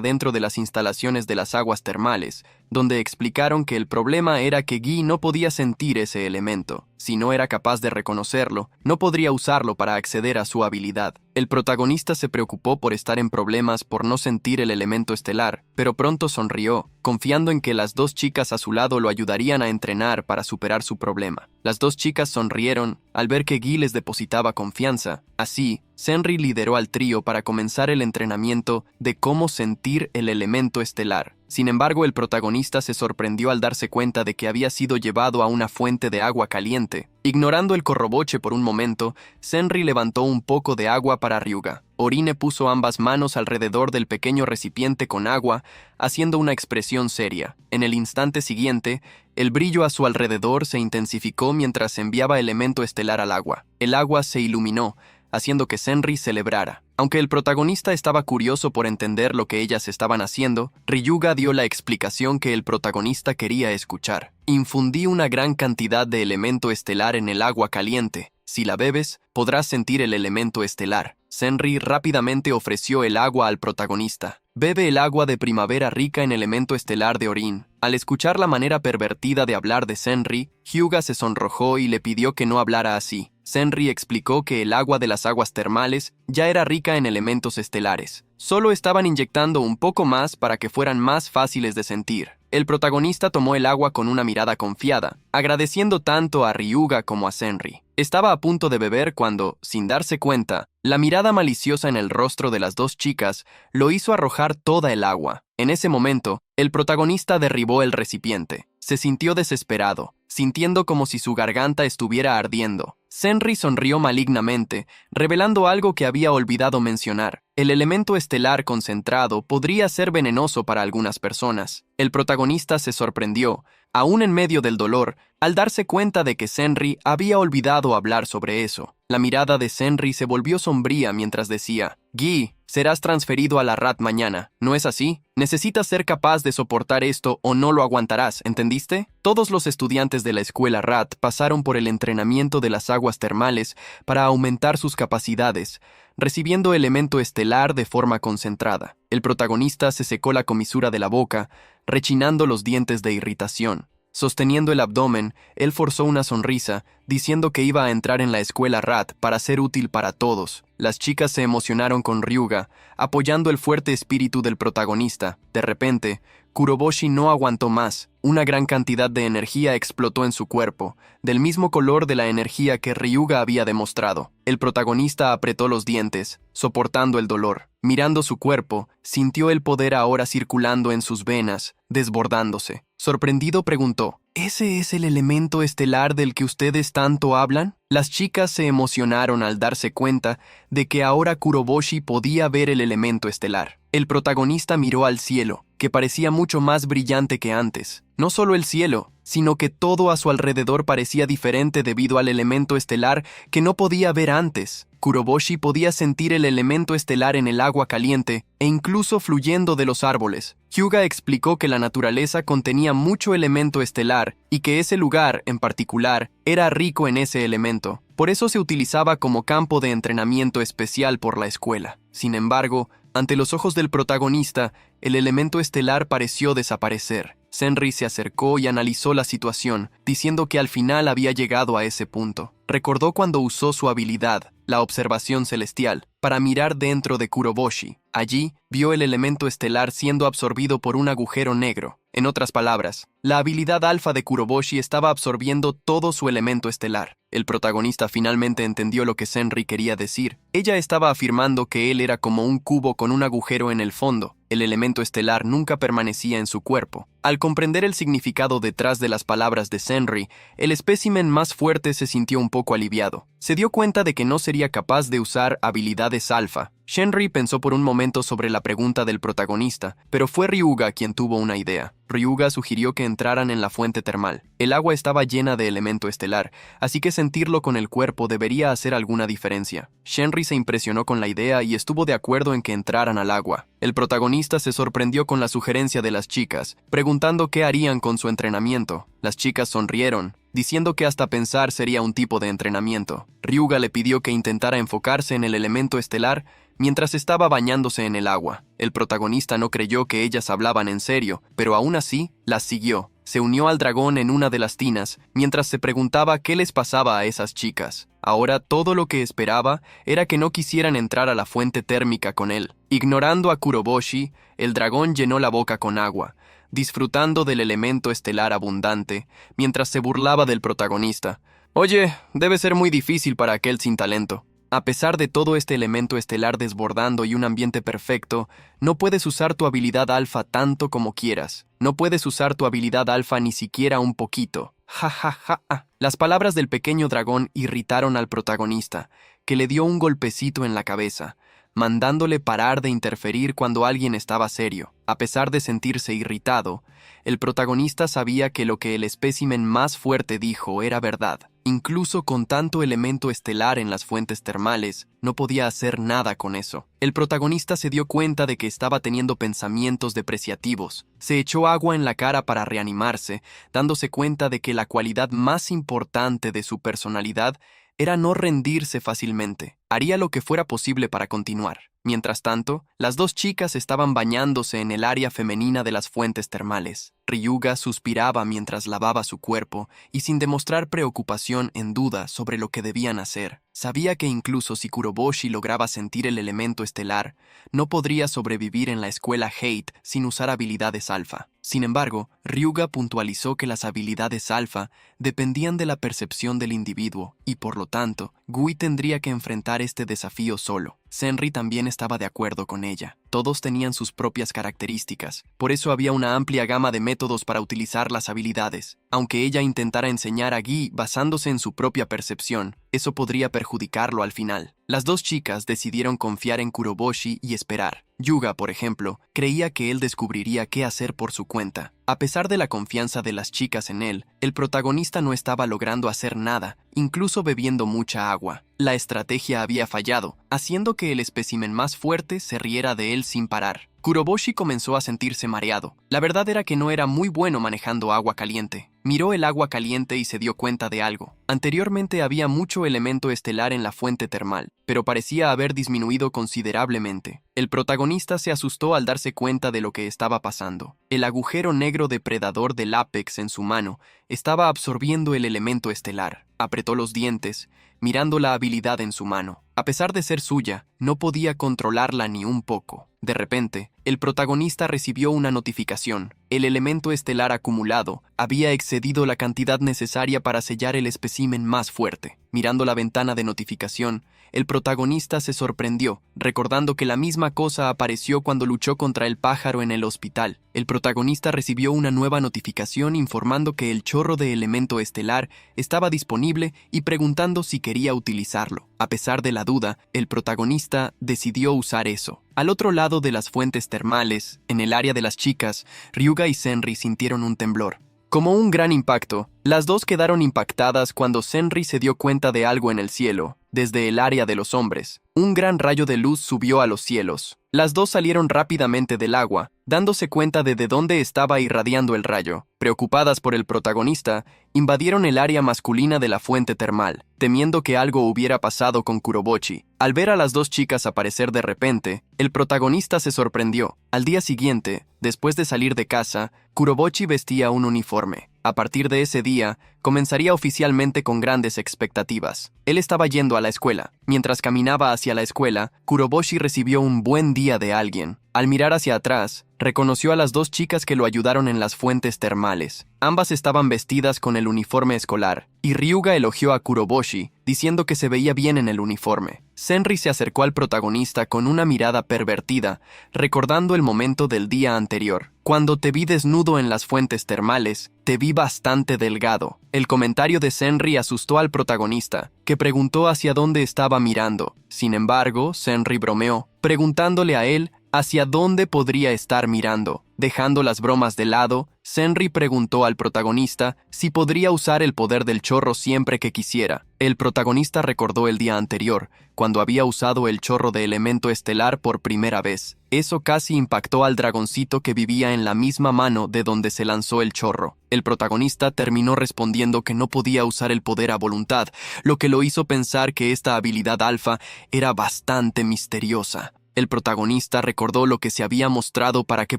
dentro de las instalaciones de las aguas termales, donde explicaron que el problema era que Guy no podía sentir ese elemento. Si no era capaz de reconocerlo, no podría usarlo para acceder a su habilidad. El protagonista se preocupó por estar en problemas por no sentir el elemento estelar, pero pronto sonrió, confiando en que las 2 chicas a su lado lo ayudarían a entrenar para superar su problema. Las 2 chicas sonrieron al ver que Guy les depositaba confianza. Así, Senri lideró al trío para comenzar el entrenamiento de cómo sentir el elemento estelar. Sin embargo, el protagonista se sorprendió al darse cuenta de que había sido llevado a una fuente de agua caliente. Ignorando el corroboche por un momento, Senri levantó un poco de agua para Ryuga. Orine puso ambas manos alrededor del pequeño recipiente con agua, haciendo una expresión seria. En el instante siguiente, el brillo a su alrededor se intensificó mientras enviaba elemento estelar al agua. El agua se iluminó, haciendo que Senri celebrara. Aunque el protagonista estaba curioso por entender lo que ellas estaban haciendo, Ryuga dio la explicación que el protagonista quería escuchar. Infundí una gran cantidad de elemento estelar en el agua caliente. Si la bebes, podrás sentir el elemento estelar. Senri rápidamente ofreció el agua al protagonista. Bebe el agua de primavera rica en elemento estelar de Orin. Al escuchar la manera pervertida de hablar de Senri, Hyuga se sonrojó y le pidió que no hablara así. Senri explicó que el agua de las aguas termales ya era rica en elementos estelares. Solo estaban inyectando un poco más para que fueran más fáciles de sentir. El protagonista tomó el agua con una mirada confiada, agradeciendo tanto a Ryuga como a Senri. Estaba a punto de beber cuando, sin darse cuenta, la mirada maliciosa en el rostro de las 2 chicas lo hizo arrojar toda el agua. En ese momento, el protagonista derribó el recipiente. Se sintió desesperado, sintiendo como si su garganta estuviera ardiendo. Senri sonrió malignamente, revelando algo que había olvidado mencionar. El elemento estelar concentrado podría ser venenoso para algunas personas. El protagonista se sorprendió, aún en medio del dolor, al darse cuenta de que Senri había olvidado hablar sobre eso. La mirada de Senri se volvió sombría mientras decía: «Guy, serás transferido a la RAT mañana, ¿no es así? Necesitas ser capaz de soportar esto o no lo aguantarás, ¿entendiste?» Todos los estudiantes de la escuela RAT pasaron por el entrenamiento de las aguas termales para aumentar sus capacidades, recibiendo elemento estelar de forma concentrada. El protagonista se secó la comisura de la boca, rechinando los dientes de irritación. Sosteniendo el abdomen, él forzó una sonrisa, diciendo que iba a entrar en la escuela RAT para ser útil para todos. Las chicas se emocionaron con Ryuga, apoyando el fuerte espíritu del protagonista. De repente, Kuroboshi no aguantó más. Una gran cantidad de energía explotó en su cuerpo, del mismo color de la energía que Ryuga había demostrado. El protagonista apretó los dientes, soportando el dolor. Mirando su cuerpo, sintió el poder ahora circulando en sus venas, desbordándose. Sorprendido preguntó, ¿ese es el elemento estelar del que ustedes tanto hablan? Las chicas se emocionaron al darse cuenta de que ahora Kuroboshi podía ver el elemento estelar. El protagonista miró al cielo, que parecía mucho más brillante que antes. No solo el cielo, sino que todo a su alrededor parecía diferente debido al elemento estelar que no podía ver antes. Kuroboshi podía sentir el elemento estelar en el agua caliente e incluso fluyendo de los árboles. Hyuga explicó que la naturaleza contenía mucho elemento estelar y que ese lugar, en particular, era rico en ese elemento. Por eso se utilizaba como campo de entrenamiento especial por la escuela. Sin embargo, ante los ojos del protagonista, el elemento estelar pareció desaparecer. Senri se acercó y analizó la situación, diciendo que al final había llegado a ese punto. Recordó cuando usó su habilidad, la observación celestial, para mirar dentro de Kuroboshi. Allí, vio el elemento estelar siendo absorbido por un agujero negro. En otras palabras, la habilidad alfa de Kuroboshi estaba absorbiendo todo su elemento estelar. El protagonista finalmente entendió lo que Senri quería decir. Ella estaba afirmando que él era como un cubo con un agujero en el fondo. El elemento estelar nunca permanecía en su cuerpo. Al comprender el significado detrás de las palabras de Senri, el espécimen más fuerte se sintió un poco aliviado. Se dio cuenta de que no sería capaz de usar habilidades alfa. Shenri pensó por un momento sobre la pregunta del protagonista, pero fue Ryuga quien tuvo una idea. Ryuga sugirió que entraran en la fuente termal. El agua estaba llena de elemento estelar, así que sentirlo con el cuerpo debería hacer alguna diferencia. Shenri se impresionó con la idea y estuvo de acuerdo en que entraran al agua. El protagonista se sorprendió con la sugerencia de las chicas, preguntando qué harían con su entrenamiento. Las chicas sonrieron, diciendo que hasta pensar sería un tipo de entrenamiento. Ryuga le pidió que intentara enfocarse en el elemento estelar mientras estaba bañándose en el agua. El protagonista no creyó que ellas hablaban en serio, pero aún así, las siguió. Se unió al dragón en una de las tinas, mientras se preguntaba qué les pasaba a esas chicas. Ahora todo lo que esperaba era que no quisieran entrar a la fuente térmica con él. Ignorando a Kuroboshi, el dragón llenó la boca con agua, disfrutando del elemento estelar abundante, mientras se burlaba del protagonista. Oye, debe ser muy difícil para aquel sin talento. A pesar de todo este elemento estelar desbordando y un ambiente perfecto, no puedes usar tu habilidad alfa tanto como quieras. No puedes usar tu habilidad alfa ni siquiera un poquito. Ja, ja, ja, ja. Las palabras del pequeño dragón irritaron al protagonista, que le dio un golpecito en la cabeza, mandándole parar de interferir cuando alguien estaba serio. A pesar de sentirse irritado, el protagonista sabía que lo que el espécimen más fuerte dijo era verdad. Incluso con tanto elemento estelar en las fuentes termales, no podía hacer nada con eso. El protagonista se dio cuenta de que estaba teniendo pensamientos depreciativos. Se echó agua en la cara para reanimarse, dándose cuenta de que la cualidad más importante de su personalidad era no rendirse fácilmente. Haría lo que fuera posible para continuar. Mientras tanto, las dos chicas estaban bañándose en el área femenina de las fuentes termales. Ryuga suspiraba mientras lavaba su cuerpo y sin demostrar preocupación en duda sobre lo que debían hacer. Sabía que incluso si Kuroboshi lograba sentir el elemento estelar, no podría sobrevivir en la escuela Hate sin usar habilidades alfa. Sin embargo, Ryuga puntualizó que las habilidades alfa dependían de la percepción del individuo y por lo tanto, Gui tendría que enfrentar este desafío solo. Senri también estaba de acuerdo con ella. Todos tenían sus propias características, por eso había una amplia gama de métodos para utilizar las habilidades. Aunque ella intentara enseñar a Guy basándose en su propia percepción, eso podría perjudicarlo al final. Las dos chicas decidieron confiar en Kuroboshi y esperar. Yuga, por ejemplo, creía que él descubriría qué hacer por su cuenta. A pesar de la confianza de las chicas en él, el protagonista no estaba logrando hacer nada, incluso bebiendo mucha agua. La estrategia había fallado, haciendo que el espécimen más fuerte se riera de él sin parar. Kuroboshi comenzó a sentirse mareado. La verdad era que no era muy bueno manejando agua caliente. Miró el agua caliente y se dio cuenta de algo. Anteriormente había mucho elemento estelar en la fuente termal, pero parecía haber disminuido considerablemente. El protagonista se asustó al darse cuenta de lo que estaba pasando. El agujero negro depredador del Apex en su mano estaba absorbiendo el elemento estelar. Apretó los dientes, mirando la habilidad en su mano. A pesar de ser suya, no podía controlarla ni un poco. De repente, el protagonista recibió una notificación. El elemento estelar acumulado había excedido la cantidad necesaria para sellar el espécimen más fuerte. Mirando la ventana de notificación, el protagonista se sorprendió, recordando que la misma cosa apareció cuando luchó contra el pájaro en el hospital. El protagonista recibió una nueva notificación informando que el chorro de elemento estelar estaba disponible y preguntando si quería utilizarlo. A pesar de la duda, el protagonista decidió usar eso. Al otro lado de las fuentes termales, en el área de las chicas, Ryuga y Senri sintieron un temblor. Como un gran impacto, las dos quedaron impactadas cuando Senri se dio cuenta de algo en el cielo, desde el área de los hombres. Un gran rayo de luz subió a los cielos. Las dos salieron rápidamente del agua, dándose cuenta de dónde estaba irradiando el rayo. Preocupadas por el protagonista, invadieron el área masculina de la fuente termal, temiendo que algo hubiera pasado con Kurobochi. Al ver a las dos chicas aparecer de repente, el protagonista se sorprendió. Al día siguiente, después de salir de casa, Kurobochi vestía un uniforme. A partir de ese día, comenzaría oficialmente con grandes expectativas. Él estaba yendo a la escuela. Mientras caminaba hacia la escuela, Kuroboshi recibió un buen día de alguien. Al mirar hacia atrás, reconoció a las dos chicas que lo ayudaron en las fuentes termales. Ambas estaban vestidas con el uniforme escolar, y Ryuga elogió a Kuroboshi, diciendo que se veía bien en el uniforme. Senri se acercó al protagonista con una mirada pervertida, recordando el momento del día anterior. Cuando te vi desnudo en las fuentes termales, te vi bastante delgado. El comentario de Senri asustó al protagonista, que preguntó hacia dónde estaba mirando. Sin embargo, Senri bromeó, preguntándole a él hacia dónde podría estar mirando. Dejando las bromas de lado, Senri preguntó al protagonista si podría usar el poder del chorro siempre que quisiera. El protagonista recordó el día anterior, cuando había usado el chorro de elemento estelar por primera vez. Eso casi impactó al dragoncito que vivía en la misma mano de donde se lanzó el chorro. El protagonista terminó respondiendo que no podía usar el poder a voluntad, lo que lo hizo pensar que esta habilidad alfa era bastante misteriosa. El protagonista recordó lo que se había mostrado para que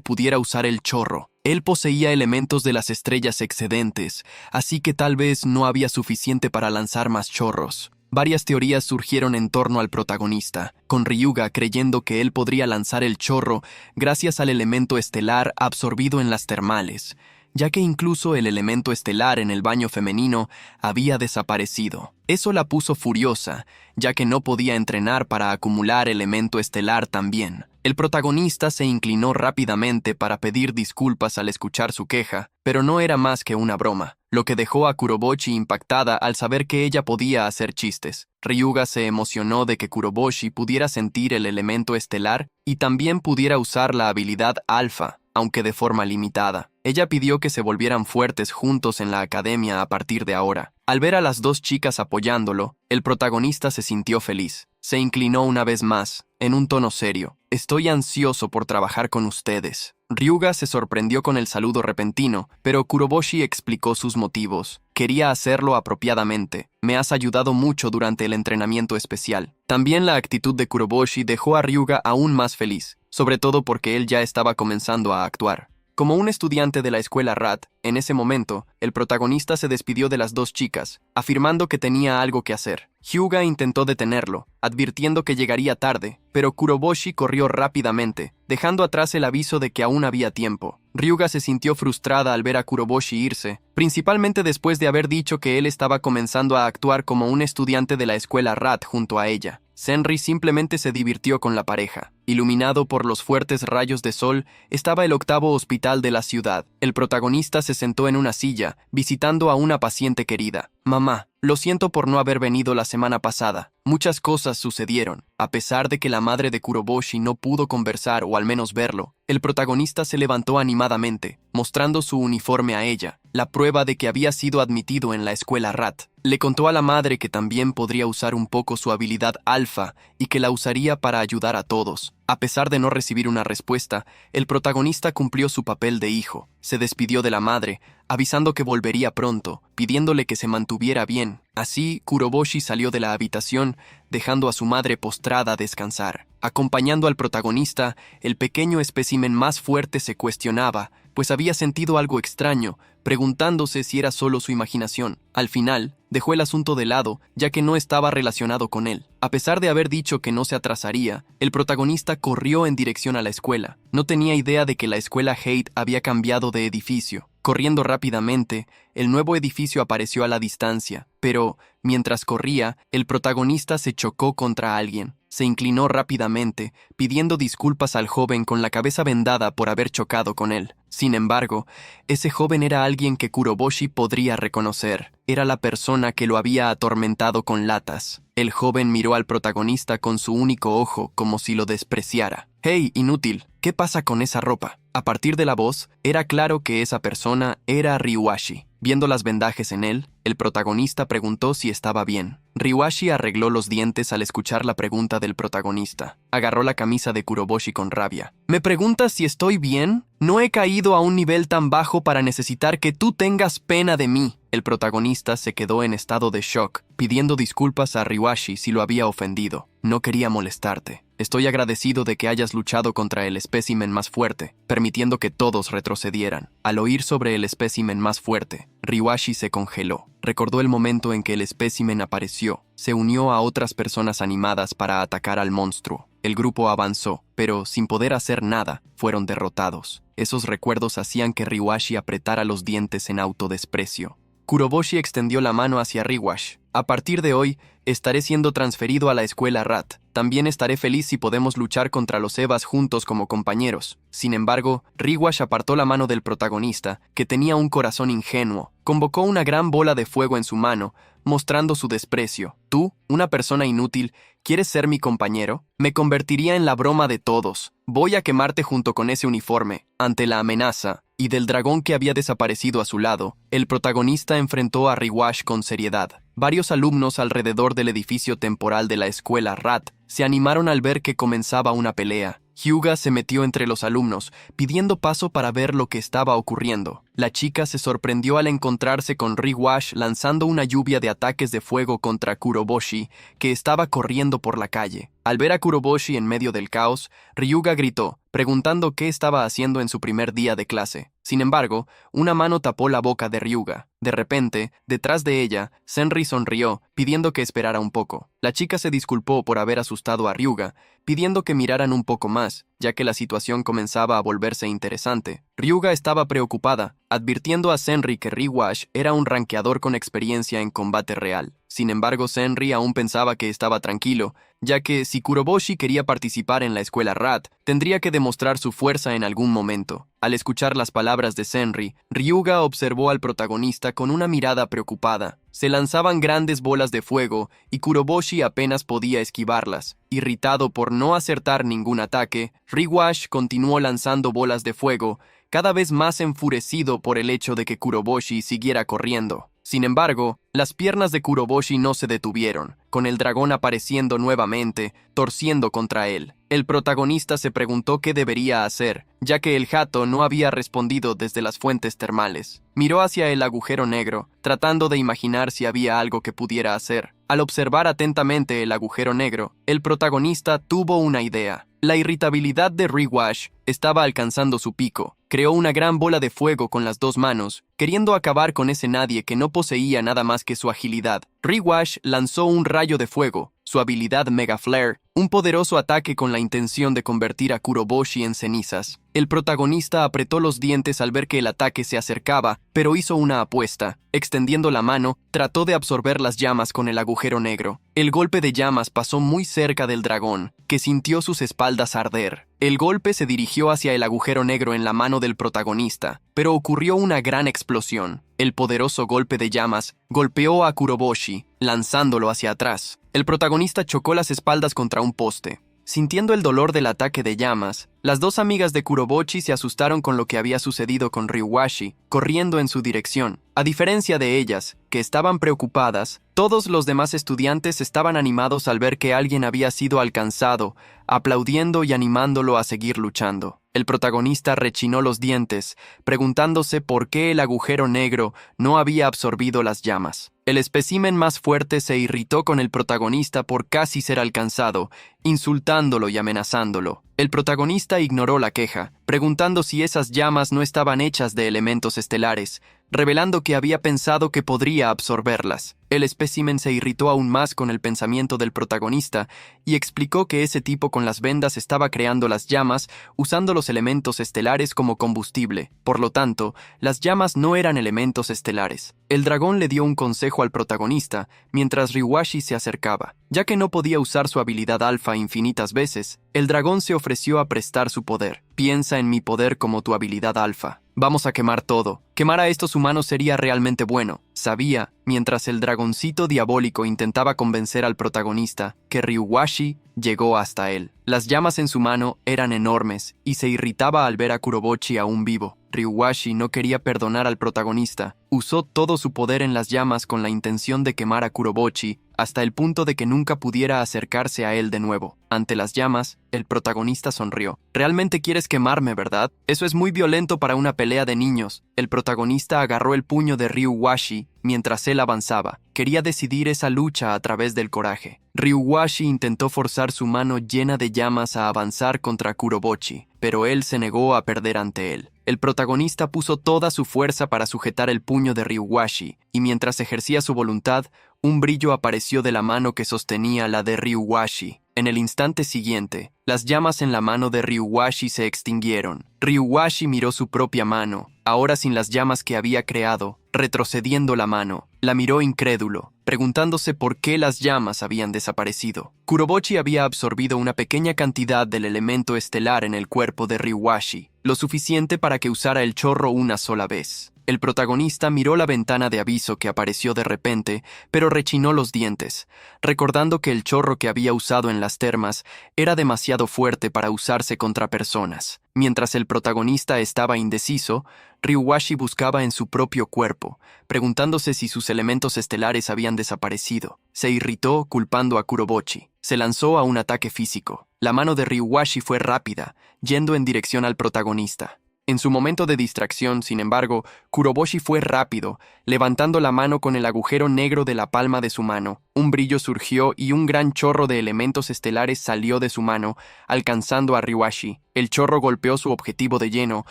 pudiera usar el chorro. Él poseía elementos de las estrellas excedentes, así que tal vez no había suficiente para lanzar más chorros. Varias teorías surgieron en torno al protagonista, con Ryuga creyendo que él podría lanzar el chorro gracias al elemento estelar absorbido en las termales, ya que incluso el elemento estelar en el baño femenino había desaparecido. Eso la puso furiosa, ya que no podía entrenar para acumular elemento estelar también. El protagonista se inclinó rápidamente para pedir disculpas al escuchar su queja, pero no era más que una broma, lo que dejó a Kuroboshi impactada al saber que ella podía hacer chistes. Ryuga se emocionó de que Kuroboshi pudiera sentir el elemento estelar y también pudiera usar la habilidad alfa, aunque de forma limitada. Ella pidió que se volvieran fuertes juntos en la academia a partir de ahora. Al ver a las dos chicas apoyándolo, el protagonista se sintió feliz. Se inclinó una vez más, en un tono serio. Estoy ansioso por trabajar con ustedes. Ryuga se sorprendió con el saludo repentino, pero Kuroboshi explicó sus motivos. Quería hacerlo apropiadamente. Me has ayudado mucho durante el entrenamiento especial. También la actitud de Kuroboshi dejó a Ryuga aún más feliz, sobre todo porque él ya estaba comenzando a actuar. Como un estudiante de la escuela RAT, en ese momento, el protagonista se despidió de las dos chicas, afirmando que tenía algo que hacer. Hyuga intentó detenerlo, advirtiendo que llegaría tarde, pero Kuroboshi corrió rápidamente, dejando atrás el aviso de que aún había tiempo. Ryuga se sintió frustrada al ver a Kuroboshi irse, principalmente después de haber dicho que él estaba comenzando a actuar como un estudiante de la escuela RAT junto a ella. Senri simplemente se divirtió con la pareja. Iluminado por los fuertes rayos de sol, estaba el octavo hospital de la ciudad. El protagonista se sentó en una silla, visitando a una paciente querida. Mamá, lo siento por no haber venido la semana pasada. muchas cosas sucedieron. A pesar de que la madre de Kuroboshi no pudo conversar o al menos verlo, el protagonista se levantó animadamente, mostrando su uniforme a ella, la prueba de que había sido admitido en la escuela RAT. Le contó a la madre que también podría usar un poco su habilidad alfa y que la usaría para ayudar a todos. A pesar de no recibir una respuesta, el protagonista cumplió su papel de hijo. Se despidió de la madre, avisando que volvería pronto, pidiéndole que se mantuviera bien. Así, Kuroboshi salió de la habitación, dejando a su madre postrada a descansar. Acompañando al protagonista, el pequeño espécimen más fuerte se cuestionaba, pues había sentido algo extraño, preguntándose si era solo su imaginación. Al final, dejó el asunto de lado, ya que no estaba relacionado con él. A pesar de haber dicho que no se atrasaría, el protagonista corrió en dirección a la escuela. No tenía idea de que la escuela Hate había cambiado de edificio. Corriendo rápidamente, el nuevo edificio apareció a la distancia, pero, mientras corría, el protagonista se chocó contra alguien. Se inclinó rápidamente, pidiendo disculpas al joven con la cabeza vendada por haber chocado con él. Sin embargo, ese joven era alguien que Kuroboshi podría reconocer. Era la persona que lo había atormentado con latas. El joven miró al protagonista con su único ojo como si lo despreciara. «¡Hey, inútil! ¿Qué pasa con esa ropa?» A partir de la voz, era claro que esa persona era Ryuashi. Viendo las vendajes en él, el protagonista preguntó si estaba bien. Ryuashi arregló los dientes al escuchar la pregunta del protagonista. Agarró la camisa de Kuroboshi con rabia. «¿Me preguntas si estoy bien? No he caído a un nivel tan bajo para necesitar que tú tengas pena de mí». El protagonista se quedó en estado de shock, pidiendo disculpas a Ryuashi si lo había ofendido. «No quería molestarte. Estoy agradecido de que hayas luchado contra el espécimen más fuerte, permitiendo que todos retrocedieran». Al oír sobre el espécimen más fuerte, Ryuashi se congeló. Recordó el momento en que el espécimen apareció. Se unió a otras personas animadas para atacar al monstruo. El grupo avanzó, pero sin poder hacer nada, fueron derrotados. Esos recuerdos hacían que Ryuashi apretara los dientes en autodesprecio. Kuroboshi extendió la mano hacia Ryuashi. «A partir de hoy, estaré siendo transferido a la escuela RAT. También estaré feliz si podemos luchar contra los Evas juntos como compañeros». Sin embargo, Ryuashi apartó la mano del protagonista, que tenía un corazón ingenuo. Convocó una gran bola de fuego en su mano, mostrando su desprecio. «Tú, una persona inútil, ¿quieres ser mi compañero? Me convertiría en la broma de todos. Voy a quemarte junto con ese uniforme». Ante la amenaza y del dragón que había desaparecido a su lado, el protagonista enfrentó a Ryuashi con seriedad. Varios alumnos alrededor del edificio temporal de la escuela RAT se animaron al ver que comenzaba una pelea. Hyuga se metió entre los alumnos, pidiendo paso para ver lo que estaba ocurriendo. La chica se sorprendió al encontrarse con Ryuashi lanzando una lluvia de ataques de fuego contra Kuroboshi, que estaba corriendo por la calle. Al ver a Kuroboshi en medio del caos, Ryuga gritó, preguntando qué estaba haciendo en su primer día de clase. Sin embargo, una mano tapó la boca de Ryuga. De repente, detrás de ella, Senri sonrió, pidiendo que esperara un poco. La chica se disculpó por haber asustado a Ryuga, pidiendo que miraran un poco más, ya que la situación comenzaba a volverse interesante. Ryuga estaba preocupada, advirtiendo a Senri que Ryuashi era un rankeador con experiencia en combate real. Sin embargo, Senri aún pensaba que estaba tranquilo, ya que si Kuroboshi quería participar en la escuela RAT, tendría que demostrar su fuerza en algún momento. Al escuchar las palabras de Senri, Ryuga observó al protagonista con una mirada preocupada. Se lanzaban grandes bolas de fuego y Kuroboshi apenas podía esquivarlas. Irritado por no acertar ningún ataque, Ryuashi continuó lanzando bolas de fuego, cada vez más enfurecido por el hecho de que Kuroboshi siguiera corriendo. Sin embargo, las piernas de Kuroboshi no se detuvieron, con el dragón apareciendo nuevamente, torciendo contra él. El protagonista se preguntó qué debería hacer, ya que el Hato no había respondido desde las fuentes termales. Miró hacia el agujero negro, tratando de imaginar si había algo que pudiera hacer. Al observar atentamente el agujero negro, el protagonista tuvo una idea. La irritabilidad de Ryuashi estaba alcanzando su pico. Creó una gran bola de fuego con las dos manos, queriendo acabar con ese nadie que no poseía nada más que su agilidad. Ryuashi lanzó un rayo de fuego, su habilidad Mega Flare, un poderoso ataque con la intención de convertir a Kuroboshi en cenizas. El protagonista apretó los dientes al ver que el ataque se acercaba, pero hizo una apuesta. Extendiendo la mano, trató de absorber las llamas con el agujero negro. El golpe de llamas pasó muy cerca del dragón, que sintió sus espaldas arder. El golpe se dirigió hacia el agujero negro en la mano del protagonista, pero ocurrió una gran explosión. El poderoso golpe de llamas golpeó a Kuroboshi, lanzándolo hacia atrás. El protagonista chocó las espaldas contra un poste. Sintiendo el dolor del ataque de llamas, las dos amigas de Kurobochi se asustaron con lo que había sucedido con Ryuwashi, corriendo en su dirección. A diferencia de ellas, que estaban preocupadas, todos los demás estudiantes estaban animados al ver que alguien había sido alcanzado, aplaudiendo y animándolo a seguir luchando. El protagonista rechinó los dientes, preguntándose por qué el agujero negro no había absorbido las llamas. El espécimen más fuerte se irritó con el protagonista por casi ser alcanzado, insultándolo y amenazándolo. El protagonista ignoró la queja, preguntando si esas llamas no estaban hechas de elementos estelares, revelando que había pensado que podría absorberlas. El espécimen se irritó aún más con el pensamiento del protagonista y explicó que ese tipo con las vendas estaba creando las llamas usando los elementos estelares como combustible. Por lo tanto, las llamas no eran elementos estelares. El dragón le dio un consejo al protagonista mientras Ryuwashi se acercaba. Ya que no podía usar su habilidad alfa infinitas veces, el dragón se ofreció a prestar su poder. Piensa en mi poder como tu habilidad alfa. Vamos a quemar todo. Quemar a estos humanos sería realmente bueno. Sabía, mientras el dragoncito diabólico intentaba convencer al protagonista, que Ryuwashi llegó hasta él. Las llamas en su mano eran enormes y se irritaba al ver a Kurobochi aún vivo. Ryuwashi no quería perdonar al protagonista. Usó todo su poder en las llamas con la intención de quemar a Kurobochi hasta el punto de que nunca pudiera acercarse a él de nuevo. Ante las llamas, el protagonista sonrió. «Realmente quieres quemarme, ¿verdad? Eso es muy violento para una pelea de niños». El protagonista agarró el puño de Ryuwashi mientras él avanzaba. Quería decidir esa lucha a través del coraje. Ryuwashi intentó forzar su mano llena de llamas a avanzar contra Kurobochi, pero él se negó a perder ante él. El protagonista puso toda su fuerza para sujetar el puño de Ryuwashi, y mientras ejercía su voluntad, un brillo apareció de la mano que sostenía la de Ryuwashi. En el instante siguiente, las llamas en la mano de Ryuwashi se extinguieron. Ryuwashi miró su propia mano, ahora sin las llamas que había creado, retrocediendo la mano. La miró incrédulo, preguntándose por qué las llamas habían desaparecido. Kurobochi había absorbido una pequeña cantidad del elemento estelar en el cuerpo de Ryuwashi, lo suficiente para que usara el chorro una sola vez. El protagonista miró la ventana de aviso que apareció de repente, pero rechinó los dientes, recordando que el chorro que había usado en las termas era demasiado fuerte para usarse contra personas. Mientras el protagonista estaba indeciso, Ryuwashi buscaba en su propio cuerpo, preguntándose si sus elementos estelares habían desaparecido. Se irritó culpando a Kurobochi. Se lanzó a un ataque físico. La mano de Ryuwashi fue rápida, yendo en dirección al protagonista. En su momento de distracción, sin embargo, Kurobochi fue rápido, levantando la mano con el agujero negro de la palma de su mano. Un brillo surgió y un gran chorro de elementos estelares salió de su mano, alcanzando a Ryuwashi. El chorro golpeó su objetivo de lleno,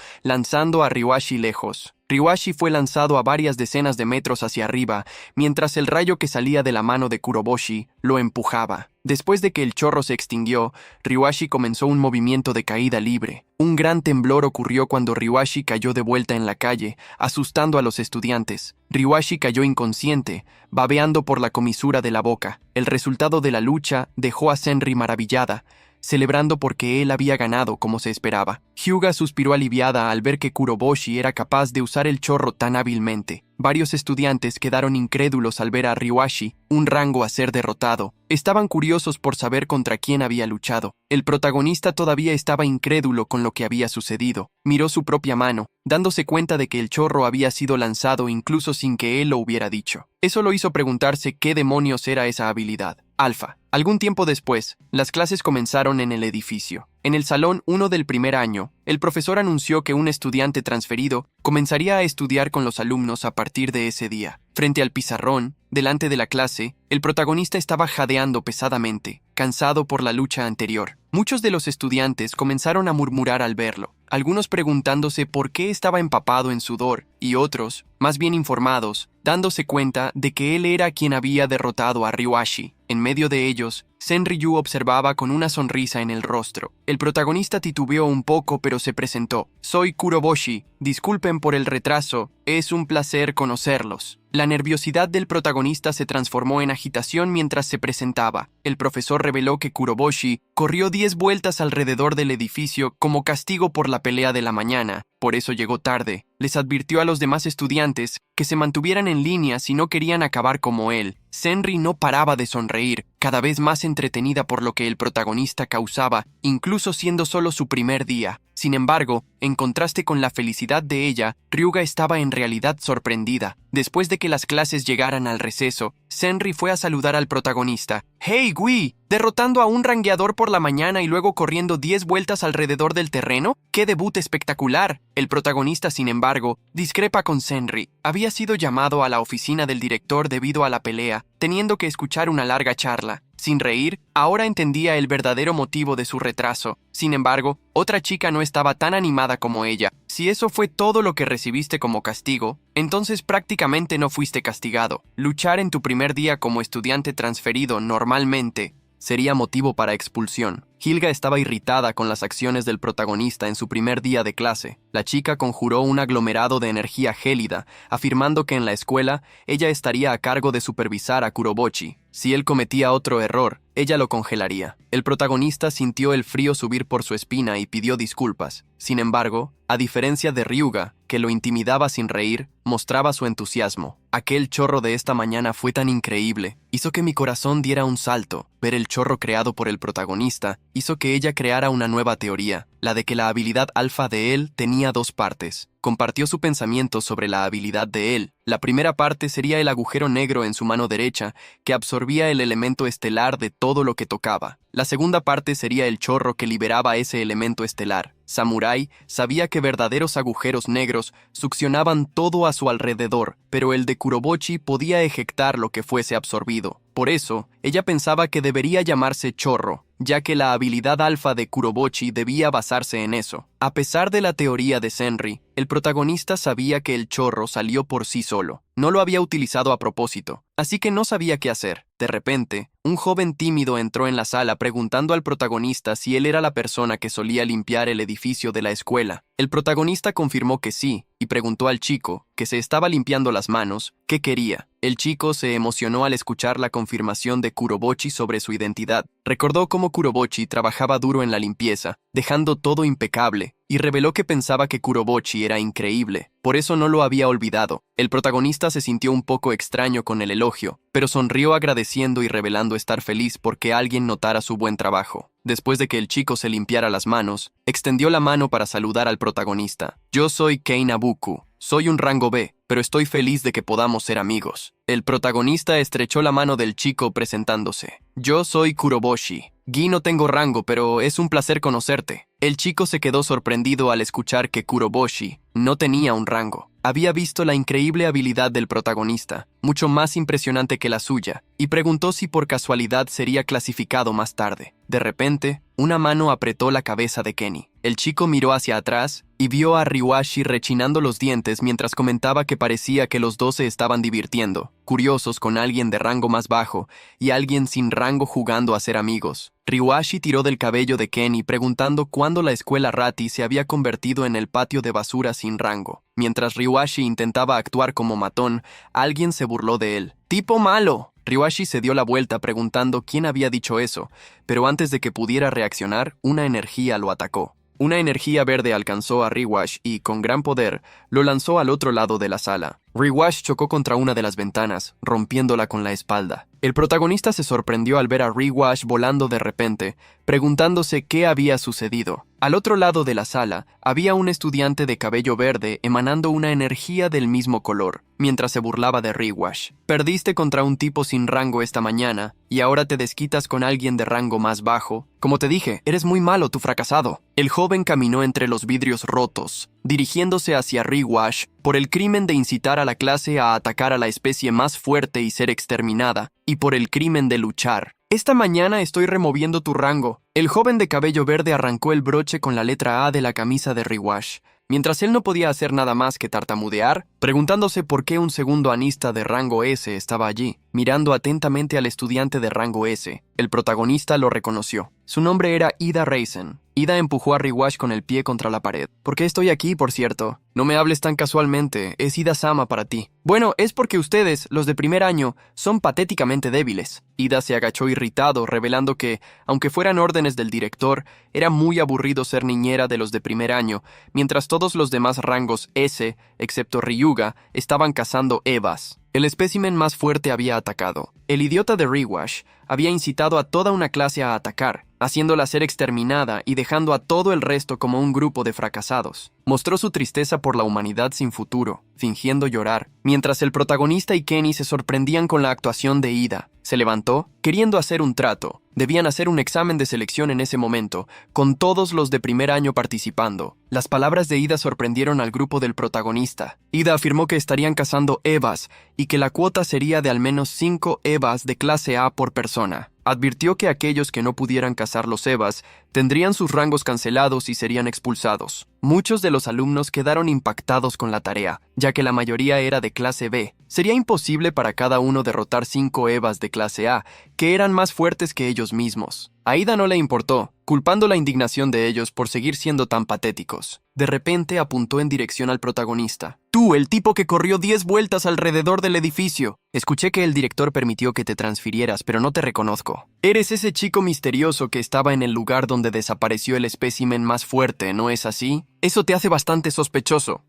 lanzando a Ryuwashi lejos. Ryuwashi fue lanzado a varias decenas de metros hacia arriba, mientras el rayo que salía de la mano de Kurobochi lo empujaba. Después de que el chorro se extinguió, Ryuwashi comenzó un movimiento de caída libre. Un gran temblor ocurrió cuando Ryuwashi cayó de vuelta en la calle, asustando a los estudiantes. Ryuwashi cayó inconsciente, babeando por la comisura de la boca. El resultado de la lucha dejó a Senri maravillada, celebrando porque él había ganado como se esperaba. Hyuga suspiró aliviada al ver que Kurobochi era capaz de usar el chorro tan hábilmente. Varios estudiantes quedaron incrédulos al ver a Ryuwashi, un rango a ser derrotado. Estaban curiosos por saber contra quién había luchado. El protagonista todavía estaba incrédulo con lo que había sucedido. Miró su propia mano, dándose cuenta de que el chorro había sido lanzado incluso sin que él lo hubiera dicho. Eso lo hizo preguntarse qué demonios era esa habilidad. Alfa. Algún tiempo después, las clases comenzaron en el edificio. En el salón 1 del primer año, el profesor anunció que un estudiante transferido comenzaría a estudiar con los alumnos a partir de ese día. Frente al pizarrón, delante de la clase, el protagonista estaba jadeando pesadamente, cansado por la lucha anterior. Muchos de los estudiantes comenzaron a murmurar al verlo, algunos preguntándose por qué estaba empapado en sudor, y otros, más bien informados, dándose cuenta de que él era quien había derrotado a Ryuwashi. En medio de ellos, Senryu observaba con una sonrisa en el rostro. El protagonista titubeó un poco, pero se presentó. «Soy Kurobochi. Disculpen por el retraso. Es un placer conocerlos». La nerviosidad del protagonista se transformó en agitación mientras se presentaba. El profesor reveló que Kurobochi corrió 10 vueltas alrededor del edificio como castigo por la pelea de la mañana, por eso llegó tarde. Les advirtió a los demás estudiantes que se mantuvieran en línea si no querían acabar como él. Senri no paraba de sonreír, cada vez más entretenida por lo que el protagonista causaba, incluso siendo solo su primer día. Sin embargo, en contraste con la felicidad de ella, Ryuga estaba en realidad sorprendida. Después de que las clases llegaran al receso, Senri fue a saludar al protagonista. ¡Hey, Gui! ¿Derrotando a un rangueador por la mañana y luego corriendo 10 vueltas alrededor del terreno? ¡Qué debut espectacular! El protagonista, sin embargo, discrepa con Senri. Había sido llamado a la oficina del director debido a la pelea, teniendo que escuchar una larga charla. Sin reír, ahora entendía el verdadero motivo de su retraso. Sin embargo, otra chica no estaba tan animada como ella. Si eso fue todo lo que recibiste como castigo, entonces prácticamente no fuiste castigado. Luchar en tu primer día como estudiante transferido normalmente sería motivo para expulsión. Hilga estaba irritada con las acciones del protagonista en su primer día de clase. La chica conjuró un aglomerado de energía gélida, afirmando que en la escuela ella estaría a cargo de supervisar a Kurobochi. Si él cometía otro error, ella lo congelaría. El protagonista sintió el frío subir por su espina y pidió disculpas. Sin embargo, a diferencia de Ryuga, que lo intimidaba sin reír, mostraba su entusiasmo. Aquel chorro de esta mañana fue tan increíble, hizo que mi corazón diera un salto. Ver el chorro creado por el protagonista hizo que ella creara una nueva teoría, la de que la habilidad alfa de él tenía dos partes. Compartió su pensamiento sobre la habilidad de él. La primera parte sería el agujero negro en su mano derecha, que absorbía el elemento estelar de todo lo que tocaba. La segunda parte sería el chorro que liberaba ese elemento estelar. Samurai sabía que verdaderos agujeros negros succionaban todo a su alrededor, pero el de Kurobochi podía ejectar lo que fuese absorbido. Por eso, ella pensaba que debería llamarse chorro, ya que la habilidad alfa de Kurobochi debía basarse en eso. A pesar de la teoría de Senri, el protagonista sabía que el chorro salió por sí solo. No lo había utilizado a propósito, así que no sabía qué hacer. De repente, un joven tímido entró en la sala preguntando al protagonista si él era la persona que solía limpiar el edificio de la escuela. El protagonista confirmó que sí, y preguntó al chico, que se estaba limpiando las manos, qué quería. El chico se emocionó al escuchar la confirmación de Kurobochi sobre su identidad. Recordó cómo Kurobochi trabajaba duro en la limpieza, dejando todo impecable, y reveló que pensaba que Kurobochi era increíble. Por eso no lo había olvidado. El protagonista se sintió un poco extraño con el elogio, pero sonrió agradeciendo y revelando estar feliz porque alguien notara su buen trabajo. Después de que el chico se limpiara las manos, extendió la mano para saludar al protagonista. Yo soy Kei Nabuku. Soy un rango B, pero estoy feliz de que podamos ser amigos. El protagonista estrechó la mano del chico presentándose. Yo soy Kuroboshi. Gi no tengo rango, pero es un placer conocerte. El chico se quedó sorprendido al escuchar que Kuroboshi no tenía un rango. Había visto la increíble habilidad del protagonista, mucho más impresionante que la suya, y preguntó si por casualidad sería clasificado más tarde. De repente, una mano apretó la cabeza de Kenny. El chico miró hacia atrás y vio a Ryuashi rechinando los dientes mientras comentaba que parecía que los dos se estaban divirtiendo, curiosos con alguien de rango más bajo y alguien sin rango jugando a ser amigos. Ryuashi tiró del cabello de Kenny preguntando cuándo la escuela Rati se había convertido en el patio de basura sin rango. Mientras Ryuashi intentaba actuar como matón, alguien se burló de él. ¡Tipo malo! Ryuashi se dio la vuelta preguntando quién había dicho eso, pero antes de que pudiera reaccionar, una energía lo atacó. Una energía verde alcanzó a Ryuashi y, con gran poder, lo lanzó al otro lado de la sala. Ryuashi chocó contra una de las ventanas, rompiéndola con la espalda. El protagonista se sorprendió al ver a Ryuashi volando de repente, preguntándose qué había sucedido. Al otro lado de la sala, había un estudiante de cabello verde emanando una energía del mismo color, mientras se burlaba de Ryuashi. Perdiste contra un tipo sin rango esta mañana, y ahora te desquitas con alguien de rango más bajo. Como te dije, eres muy malo, tu fracasado. El joven caminó entre los vidrios rotos, dirigiéndose hacia Ryuashi por el crimen de incitar a la clase a atacar a la especie más fuerte y ser exterminada, y por el crimen de luchar. Esta mañana estoy removiendo tu rango. El joven de cabello verde arrancó el broche con la letra A de la camisa de Ryuashi, mientras él no podía hacer nada más que tartamudear, preguntándose por qué un segundo anista de rango S estaba allí, mirando atentamente al estudiante de rango S. El protagonista lo reconoció. Su nombre era Ida Reisen, Ida empujó a Riwash con el pie contra la pared. ¿Por qué estoy aquí, por cierto? No me hables tan casualmente, es Ida-sama para ti. Bueno, es porque ustedes, los de primer año, son patéticamente débiles. Ida se agachó irritado, revelando que, aunque fueran órdenes del director, era muy aburrido ser niñera de los de primer año, mientras todos los demás rangos S, excepto Ryuga, estaban cazando Evas. El espécimen más fuerte había atacado. El idiota de Riwash había incitado a toda una clase a atacar, haciéndola ser exterminada y dejando a todo el resto como un grupo de fracasados. Mostró su tristeza por la humanidad sin futuro, fingiendo llorar, mientras el protagonista y Kenny se sorprendían con la actuación de Ida. Se levantó, queriendo hacer un trato. Debían hacer un examen de selección en ese momento, con todos los de primer año participando. Las palabras de Ida sorprendieron al grupo del protagonista. Ida afirmó que estarían cazando Evas y que la cuota sería de al menos 5 Evas de clase A por persona. Advirtió que aquellos que no pudieran cazar los Evas tendrían sus rangos cancelados y serían expulsados. Muchos de los alumnos quedaron impactados con la tarea, ya que la mayoría era de clase B. Sería imposible para cada uno derrotar 5 Evas de clase A, que eran más fuertes que ellos mismos. A Ida no le importó, culpando la indignación de ellos por seguir siendo tan patéticos. De repente apuntó en dirección al protagonista. Tú, el tipo que corrió 10 vueltas alrededor del edificio. Escuché que el director permitió que te transfirieras, pero no te reconozco. Eres ese chico misterioso que estaba en el lugar donde desapareció el espécimen más fuerte, ¿no es así? Eso te hace bastante sospechoso.